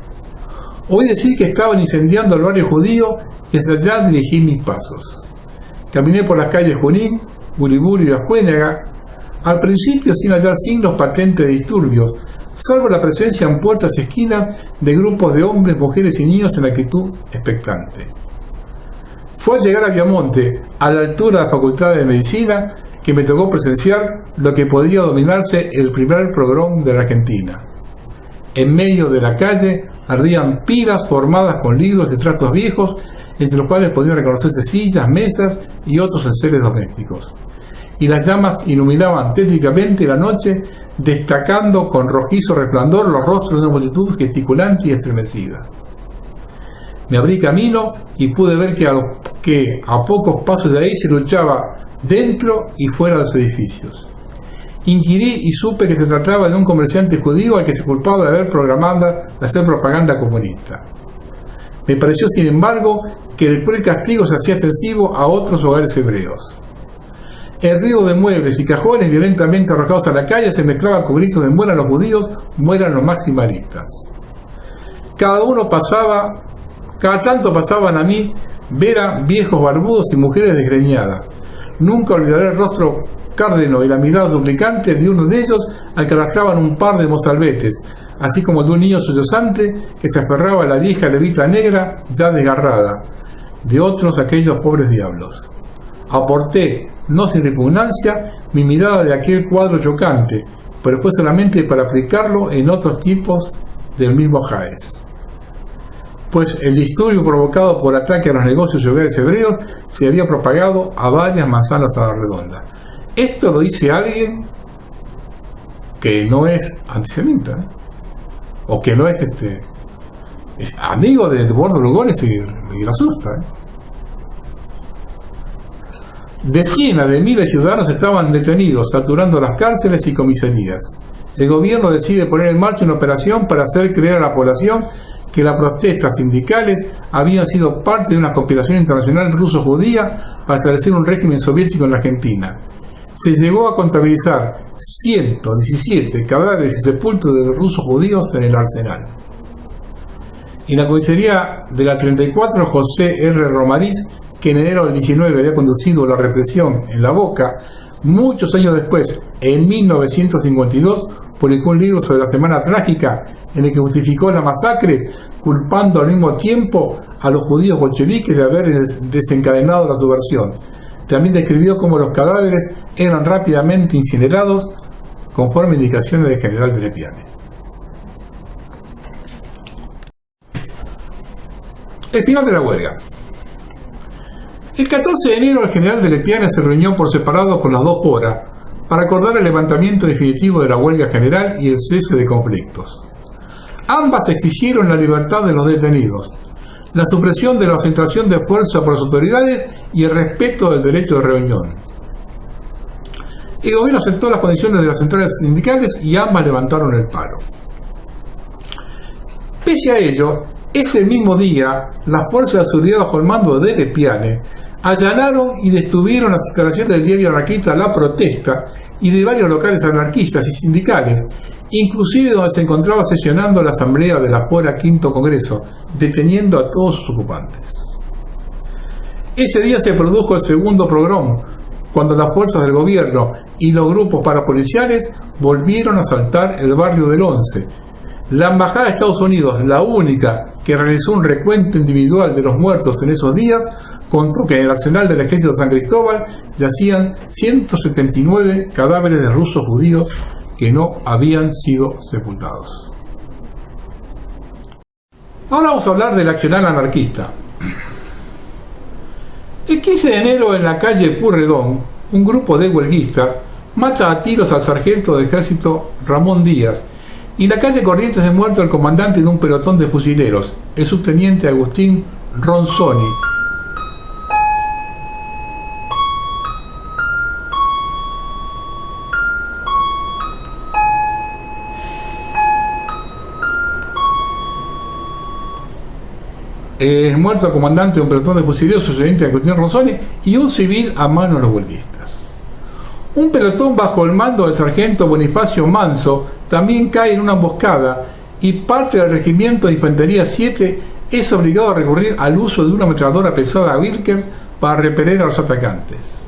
Oí decir que estaban incendiando el barrio judío y hacia allá dirigí mis pasos. Caminé por las calles Junín, Uriburu y Ascuénaga, al principio sin hallar signos patentes de disturbios, salvo la presencia en puertas y esquinas de grupos de hombres, mujeres y niños en actitud expectante. Fue al llegar a Viamonte, a la altura de la Facultad de Medicina, que me tocó presenciar lo que podía denominarse el primer pogrom de la Argentina. En medio de la calle ardían pilas formadas con libros de trastos viejos, entre los cuales podían reconocerse sillas, mesas y otros enseres domésticos. Y las llamas iluminaban tétricamente la noche, destacando con rojizo resplandor los rostros de una multitud gesticulante y estremecida. Me abrí camino y pude ver que a pocos pasos de ahí se luchaba dentro y fuera de los edificios. Inquirí y supe que se trataba de un comerciante judío al que se culpaba de haber programado de hacer propaganda comunista. Me pareció, sin embargo, que el cruel castigo se hacía extensivo a otros hogares hebreos. El ruido de muebles y cajones violentamente arrojados a la calle se mezclaba con gritos de mueran los judíos, mueran los maximalistas. Cada tanto pasaban a mí ver a viejos barbudos y mujeres desgreñadas. Nunca olvidaré el rostro cárdeno y la mirada suplicante de uno de ellos al que arrastraban un par de mozalbetes, así como de un niño sollozante que se aferraba a la vieja levita negra ya desgarrada, de otros aquellos pobres diablos. Aporté, no sin repugnancia, mi mirada de aquel cuadro chocante, pero fue solamente para aplicarlo en otros tipos del mismo Jaez. Pues el disturbio provocado por ataque a los negocios y hogares hebreos se había propagado a varias manzanas a la redonda. Esto lo dice alguien que no es antisemita, ¿eh? O que no es amigo de Eduardo Lugones y Irasusta, ¿eh? Decenas de miles de ciudadanos estaban detenidos, saturando las cárceles y comisarías. El gobierno decide poner en marcha una operación para hacer creer a la población que las protestas sindicales habían sido parte de una conspiración internacional ruso-judía para establecer un régimen soviético en la Argentina. Se llegó a contabilizar 117 cadáveres y sepultos de rusos judíos en el arsenal. En la comisaría de la 34, José R. Romariz, que en enero del 19 había conducido la represión en La Boca, muchos años después, en 1952, publicó un libro sobre la Semana Trágica en el que justificó las masacres, culpando al mismo tiempo a los judíos bolcheviques de haber desencadenado la subversión. También describió cómo los cadáveres eran rápidamente incinerados conforme indicaciones del general de Lepiane. El final de la huelga. El 14 de enero el general de Lepiane se reunió por separado con las dos horas para acordar el levantamiento definitivo de la huelga general y el cese de conflictos. Ambas exigieron la libertad de los detenidos, la supresión de la concentración de fuerza por las autoridades y el respeto del derecho de reunión. El gobierno aceptó las condiciones de las centrales sindicales y ambas levantaron el paro. Pese a ello, ese mismo día, las fuerzas de seguridad bajo el mando de Lepiane allanaron y detuvieron las instalaciones del diario anarquista La Protesta y de varios locales anarquistas y sindicales, inclusive donde se encontraba sesionando la asamblea de la Fora Quinto Congreso, deteniendo a todos sus ocupantes. Ese día se produjo el segundo pogrom, cuando las fuerzas del gobierno y los grupos parapoliciales volvieron a asaltar el barrio del Once. La Embajada de Estados Unidos, la única que realizó un recuento individual de los muertos en esos días, contó que en el arsenal del ejército de San Cristóbal yacían 179 cadáveres de rusos judíos que no habían sido sepultados. Ahora vamos a hablar del accionar anarquista. El 15 de enero, en la calle Purredón, un grupo de huelguistas mata a tiros al sargento de ejército Ramón Díaz, y en la calle Corrientes es muerto el comandante de un pelotón de fusileros, el subteniente Agustín Ronzoni. Es muerto el comandante de un pelotón de fusileros, el subteniente Agustín Ronzoni, y un civil a mano de los huelguistas. Un pelotón bajo el mando del sargento Bonifacio Manso también cae en una emboscada, y parte del regimiento de infantería 7 es obligado a recurrir al uso de una ametralladora pesada Wilkers para repeler a los atacantes.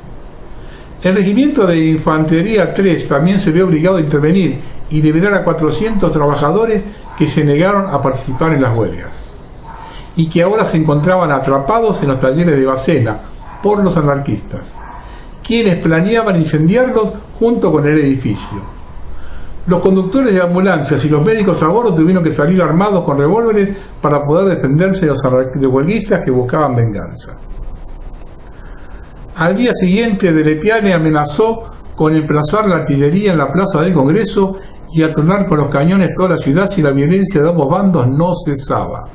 El regimiento de infantería 3 también se ve obligado a intervenir y liberar a 400 trabajadores que se negaron a participar en las huelgas, y que ahora se encontraban atrapados en los talleres de Bacena por los anarquistas, quienes planeaban incendiarlos junto con el edificio. Los conductores de ambulancias y los médicos a bordo tuvieron que salir armados con revólveres para poder defenderse de los huelguistas que buscaban venganza. Al día siguiente, Lepiane amenazó con emplazar la artillería en la plaza del Congreso y atonar con los cañones toda la ciudad si la violencia de ambos bandos no cesaba.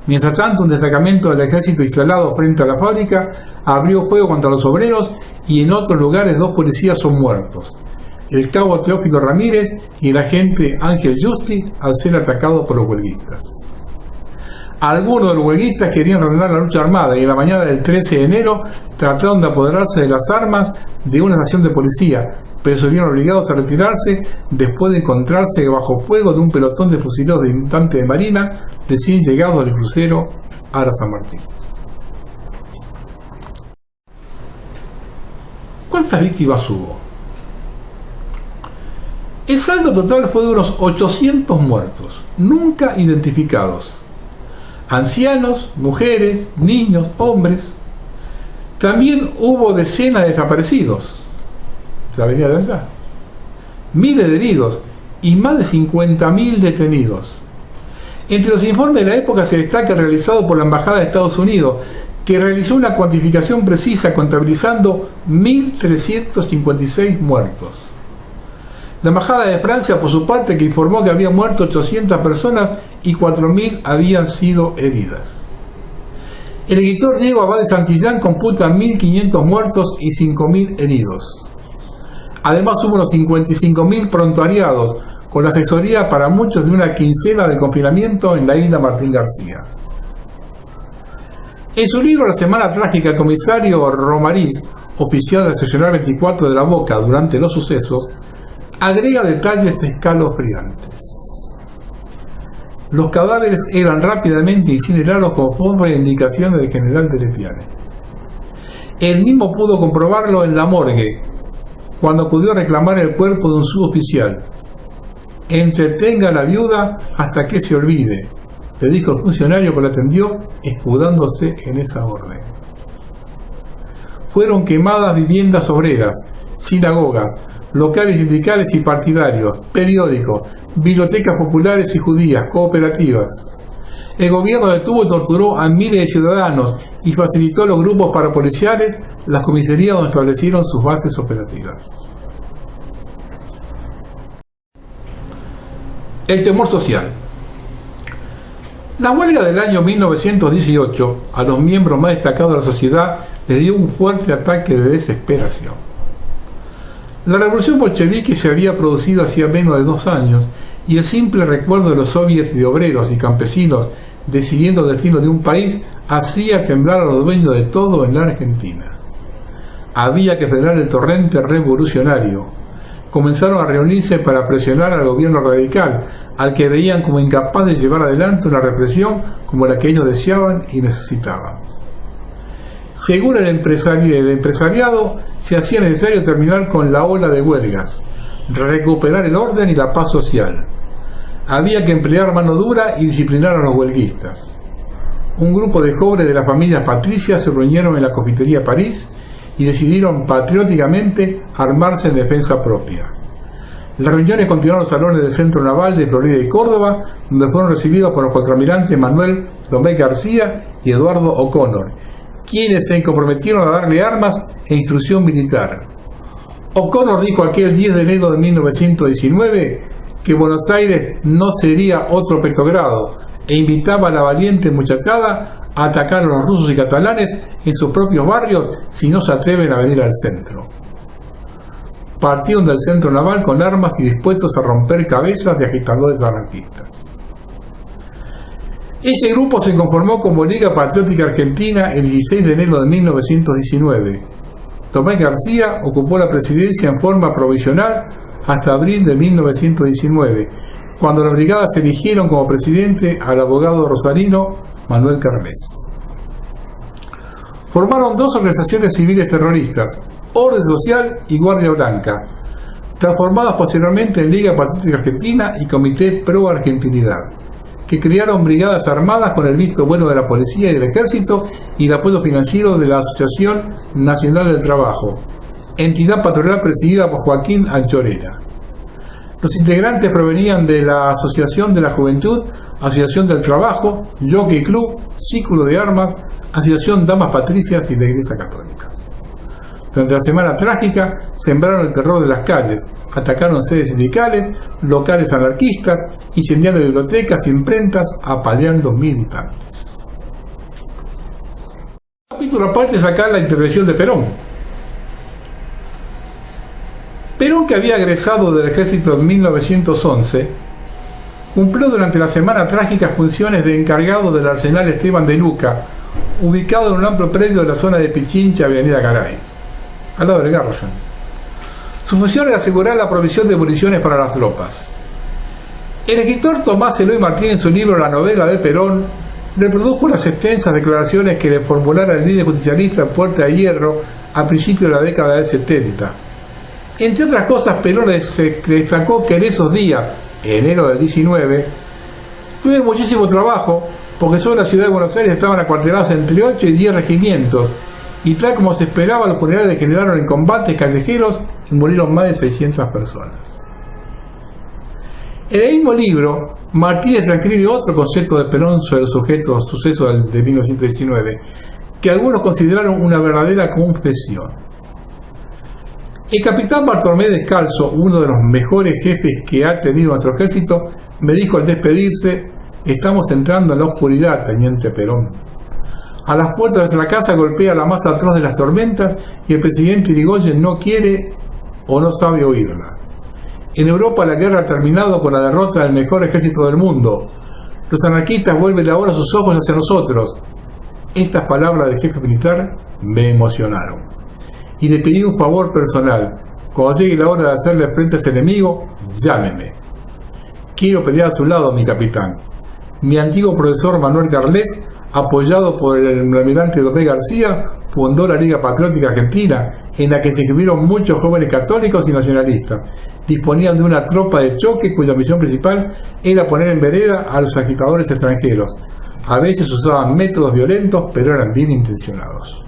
Mientras tanto, un destacamento del ejército instalado frente a la fábrica abrió fuego contra los obreros, y en otros lugares 2 policías son muertos: el cabo Teófilo Ramírez y el agente Ángel Justi, al ser atacados por los huelguistas. Algunos de los huelguistas querían ordenar la lucha armada, y en la mañana del 13 de enero trataron de apoderarse de las armas de una estación de policía, pero se vieron obligados a retirarse después de encontrarse bajo fuego de un pelotón de fusileros de infantes de marina recién llegados del crucero Ara San Martín. ¿Cuántas víctimas hubo? El saldo total fue de unos 800 muertos, nunca identificados. Ancianos, mujeres, niños, hombres. También hubo decenas de desaparecidos. ¿Se venía de allá? Miles de heridos y más de 50.000 detenidos. Entre los informes de la época se destaca el realizado por la Embajada de Estados Unidos, que realizó una cuantificación precisa contabilizando 1.356 muertos. La Embajada de Francia, por su parte, que informó que había muerto 800 personas y 4.000 habían sido heridas. El editor Diego Abad de Santillán computa 1.500 muertos y 5.000 heridos. Además hubo unos 55.000 prontuariados, con la asesoría para muchos de una quincena de confinamiento en la isla Martín García. En su libro La Semana Trágica, el comisario Romariz, oficial del seccional 24 de La Boca durante los sucesos, agrega detalles escalofriantes. Los cadáveres eran rápidamente incinerados conforme a indicaciones del general de Lepiane. Él mismo pudo comprobarlo en la morgue, cuando acudió a reclamar el cuerpo de un suboficial. Entretenga a la viuda hasta que se olvide, le dijo el funcionario que lo atendió, escudándose en esa orden. Fueron quemadas viviendas obreras, sinagogas, locales sindicales y partidarios, periódicos, bibliotecas populares y judías, cooperativas. El gobierno detuvo y torturó a miles de ciudadanos y facilitó a los grupos parapoliciales las comisarías donde establecieron sus bases operativas. El temor social. La huelga del año 1918 a los miembros más destacados de la sociedad les dio un fuerte ataque de desesperación. La revolución bolchevique se había producido hacía menos de 2 años y el simple recuerdo de los soviets de obreros y campesinos decidiendo el destino de un país hacía temblar a los dueños de todo en la Argentina. Había que frenar el torrente revolucionario. Comenzaron a reunirse para presionar al gobierno radical, al que veían como incapaz de llevar adelante una represión como la que ellos deseaban y necesitaban. Según el empresariado, se hacía necesario terminar con la ola de huelgas, recuperar el orden y la paz social. Había que emplear mano dura y disciplinar a los huelguistas. Un grupo de jóvenes de las familias patricias se reunieron en la confitería París y decidieron patrióticamente armarse en defensa propia. Las reuniones continuaron en los salones del Centro Naval de Florida y Córdoba, donde fueron recibidos por los contraalmirantes Manuel Domecq García y Eduardo O'Connor, quienes se comprometieron a darle armas e instrucción militar. O'Connor dijo aquel 10 de enero de 1919 que Buenos Aires no sería otro Petrogrado e invitaba a la valiente muchachada a atacar a los rusos y catalanes en sus propios barrios si no se atreven a venir al centro. Partieron del Centro Naval con armas y dispuestos a romper cabezas de agitadores anarquistas. Ese grupo se conformó como Liga Patriótica Argentina el 16 de enero de 1919. Domecq García ocupó la presidencia en forma provisional hasta abril de 1919, cuando las brigadas eligieron como presidente al abogado rosarino Manuel Carmes. Formaron 2 organizaciones civiles terroristas, Orden Social y Guardia Blanca, transformadas posteriormente en Liga Patriótica Argentina y Comité Pro Argentinidad, que crearon brigadas armadas con el visto bueno de la policía y del ejército y el apoyo financiero de la Asociación Nacional del Trabajo, entidad patronal presidida por Joaquín Anchorena. Los integrantes provenían de la Asociación de la Juventud, Asociación del Trabajo, Jockey Club, Círculo de Armas, Asociación Damas Patricias y la Iglesia Católica. Durante la Semana Trágica sembraron el terror de las calles, atacaron sedes sindicales, locales anarquistas, incendiando bibliotecas, imprentas, apaleando militantes. Capítulo aparte saca la intervención de Perón. Perón, que había egresado del ejército en 1911, cumplió durante la Semana Trágica funciones de encargado del arsenal Esteban de Luca, ubicado en un amplio predio de la zona de Pichincha, Avenida Garay, al lado del Garrahan. Su función era asegurar la provisión de municiones para las tropas. El escritor Tomás Eloy Martín, en su libro La novela de Perón, reprodujo las extensas declaraciones que le formulara el líder justicialista en Puerta de Hierro a principios de la década del 70. Entre otras cosas, Perón destacó que en esos días, enero del 19, tuve muchísimo trabajo porque sobre la ciudad de Buenos Aires estaban acuartelados entre 8 y 10 regimientos, y tal como se esperaba, los unidades degeneraron en combates callejeros y murieron más de 600 personas. En el mismo libro, Martínez transcribe otro concepto de Perón sobre los sucesos de 1919, que algunos consideraron una verdadera confesión. El capitán Bartolomé Descalzo, uno de los mejores jefes que ha tenido nuestro ejército, me dijo al despedirse: "Estamos entrando en la oscuridad, teniente Perón. A las puertas de nuestra casa golpea la más atroz de las tormentas y el presidente Irigoyen no quiere o no sabe oírla. En Europa la guerra ha terminado con la derrota del mejor ejército del mundo. Los anarquistas vuelven ahora sus ojos hacia nosotros". Estas palabras del jefe militar me emocionaron. Y le pedí un favor personal: cuando llegue la hora de hacerle frente a ese enemigo, llámeme. Quiero pelear a su lado, mi capitán. Mi antiguo profesor Manuel Carles, apoyado por el almirante Domecq García, fundó la Liga Patriótica Argentina, en la que se inscribieron muchos jóvenes católicos y nacionalistas. Disponían de una tropa de choque cuya misión principal era poner en vereda a los agitadores extranjeros. A veces usaban métodos violentos, pero eran bien intencionados.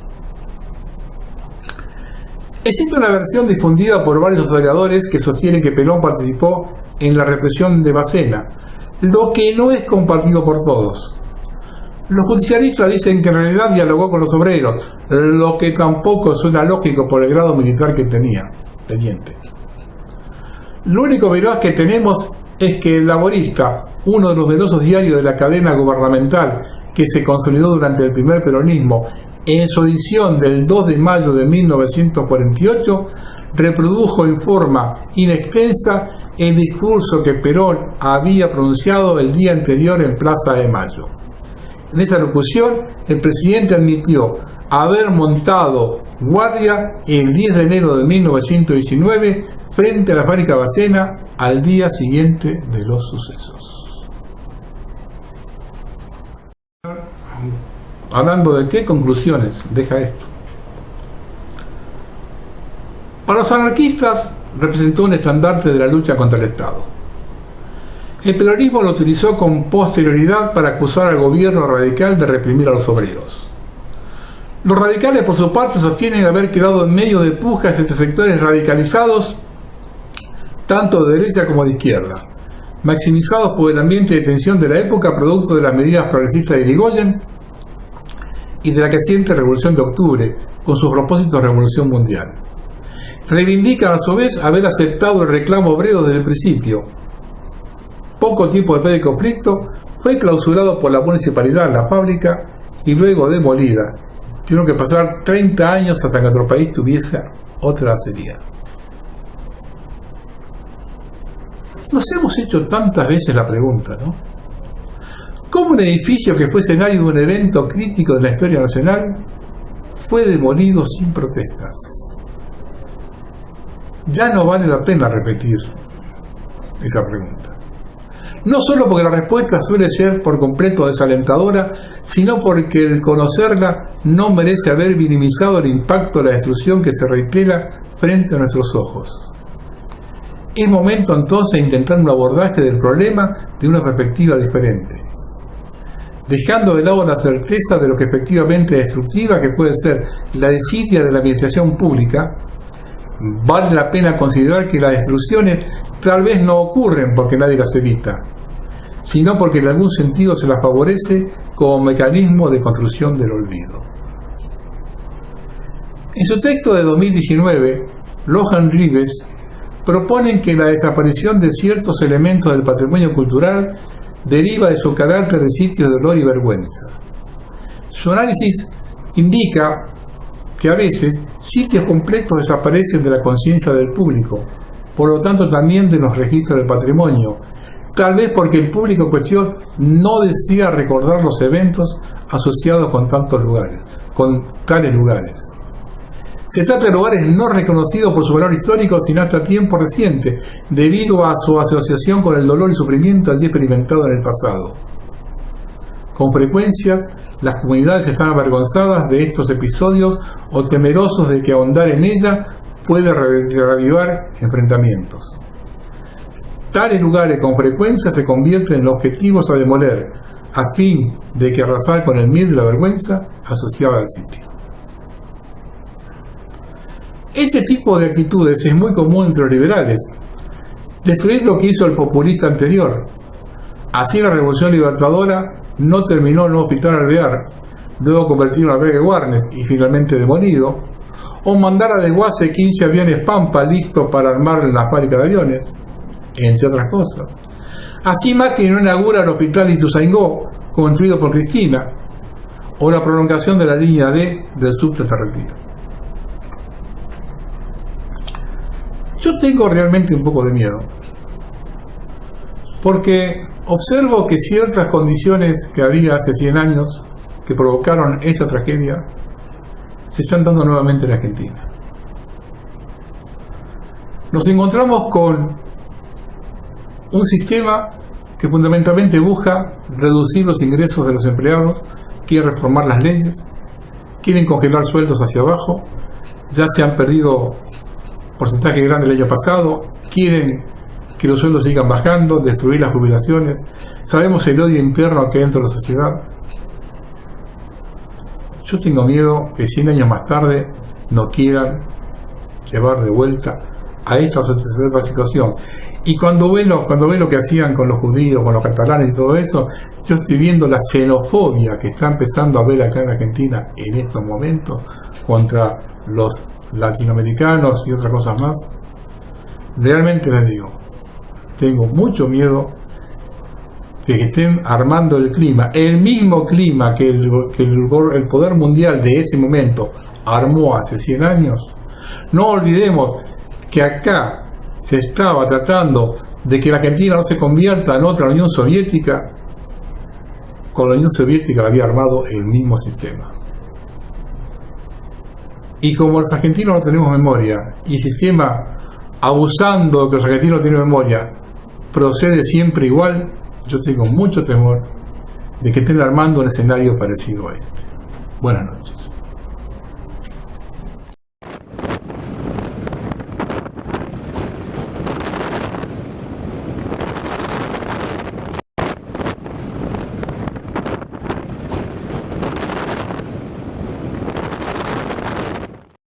Existe una versión difundida por varios historiadores que sostienen que Perón participó en la represión de Bacena, lo que no es compartido por todos. Los justicialistas dicen que en realidad dialogó con los obreros, lo que tampoco suena lógico por el grado militar que tenía, teniente. Lo único veraz que tenemos es que El Laborista, uno de los numerosos diarios de la cadena gubernamental que se consolidó durante el primer peronismo, en su edición del 2 de mayo de 1948, reprodujo en forma inextensa el discurso que Perón había pronunciado el día anterior en Plaza de Mayo. En esa locución, el presidente admitió haber montado guardia el 10 de enero de 1919 frente a la fábrica Bacena al día siguiente de los sucesos. Hablando de qué conclusiones deja esto. Para los anarquistas representó un estandarte de la lucha contra el Estado. El peronismo lo utilizó con posterioridad para acusar al gobierno radical de reprimir a los obreros. Los radicales, por su parte, sostienen haber quedado en medio de pujas entre sectores radicalizados, tanto de derecha como de izquierda, maximizados por el ambiente de tensión de la época, producto de las medidas progresistas de Irigoyen y de la creciente Revolución de Octubre, con sus propósitos de revolución mundial. Reivindican a su vez haber aceptado el reclamo obrero desde el principio. Poco tiempo después del conflicto, fue clausurado por la municipalidad la fábrica y luego demolida. Tuvieron que pasar 30 años hasta que nuestro país tuviese otra acería. Nos hemos hecho tantas veces la pregunta, ¿no? ¿Cómo un edificio que fue escenario de un evento crítico de la historia nacional fue demolido sin protestas? Ya no vale la pena repetir esa pregunta. No solo porque la respuesta suele ser por completo desalentadora, sino porque el conocerla no merece haber minimizado el impacto de la destrucción que se reitera frente a nuestros ojos. Es momento entonces de intentar un abordaje del problema de una perspectiva diferente, dejando de lado la certeza de lo que efectivamente es destructiva, que puede ser la desidia de la administración pública. Vale la pena considerar que las destrucciones tal vez no ocurren porque nadie las evita, sino porque en algún sentido se las favorece como mecanismo de construcción del olvido. En su texto de 2019, Lohan Rives proponen que la desaparición de ciertos elementos del patrimonio cultural deriva de su carácter de sitio de dolor y vergüenza. Su análisis indica que a veces sitios completos desaparecen de la conciencia del público, por lo tanto también de los registros del patrimonio, tal vez porque el público en cuestión no desea recordar los eventos asociados con tales lugares. Se trata de lugares no reconocidos por su valor histórico sino hasta tiempo reciente, debido a su asociación con el dolor y sufrimiento allí experimentado en el pasado. Con frecuencia, las comunidades están avergonzadas de estos episodios o temerosos de que ahondar en ella puede reavivar enfrentamientos. Tales lugares con frecuencia se convierten en objetivos a demoler, a fin de que arrasar con el miedo y la vergüenza asociada al sitio. Este tipo de actitudes es muy común entre los liberales. Destruir lo que hizo el populista anterior. Así la Revolución Libertadora no terminó en un hospital alvear, luego convertido en albergue Warnes y finalmente demolido, o mandar a desguace 15 aviones Pampa listos para armar la fábrica de aviones, entre otras cosas. Así más que no inaugura el hospital Ituzaingó, construido por Cristina, o la prolongación de la línea D del subte hasta Retiro. Yo tengo realmente un poco de miedo, porque observo que ciertas condiciones que había hace 100 años que provocaron esa tragedia se están dando nuevamente en Argentina. Nos encontramos con un sistema que fundamentalmente busca reducir los ingresos de los empleados, quiere reformar las leyes, quieren congelar sueldos hacia abajo, ya se han perdido porcentaje grande el año pasado, quieren que los sueldos sigan bajando, destruir las jubilaciones. Sabemos el odio interno que hay dentro de la sociedad. Yo tengo miedo que 100 años más tarde no quieran llevar de vuelta a esta situación. Y cuando ven lo que hacían con los judíos, con los catalanes y todo eso, yo estoy viendo la xenofobia que está empezando a ver acá en Argentina en estos momentos contra los latinoamericanos y otras cosas más. Realmente les digo, tengo mucho miedo de que estén armando el clima, el mismo clima que el poder mundial de ese momento armó hace 100 años. No olvidemos que acá se estaba tratando de que la Argentina no se convierta en otra Unión Soviética, con la Unión Soviética la había armado el mismo sistema. Y como los argentinos no tenemos memoria, y el sistema, abusando de que los argentinos no tienen memoria, procede siempre igual, yo tengo mucho temor de que estén armando un escenario parecido a este. Buenas noches.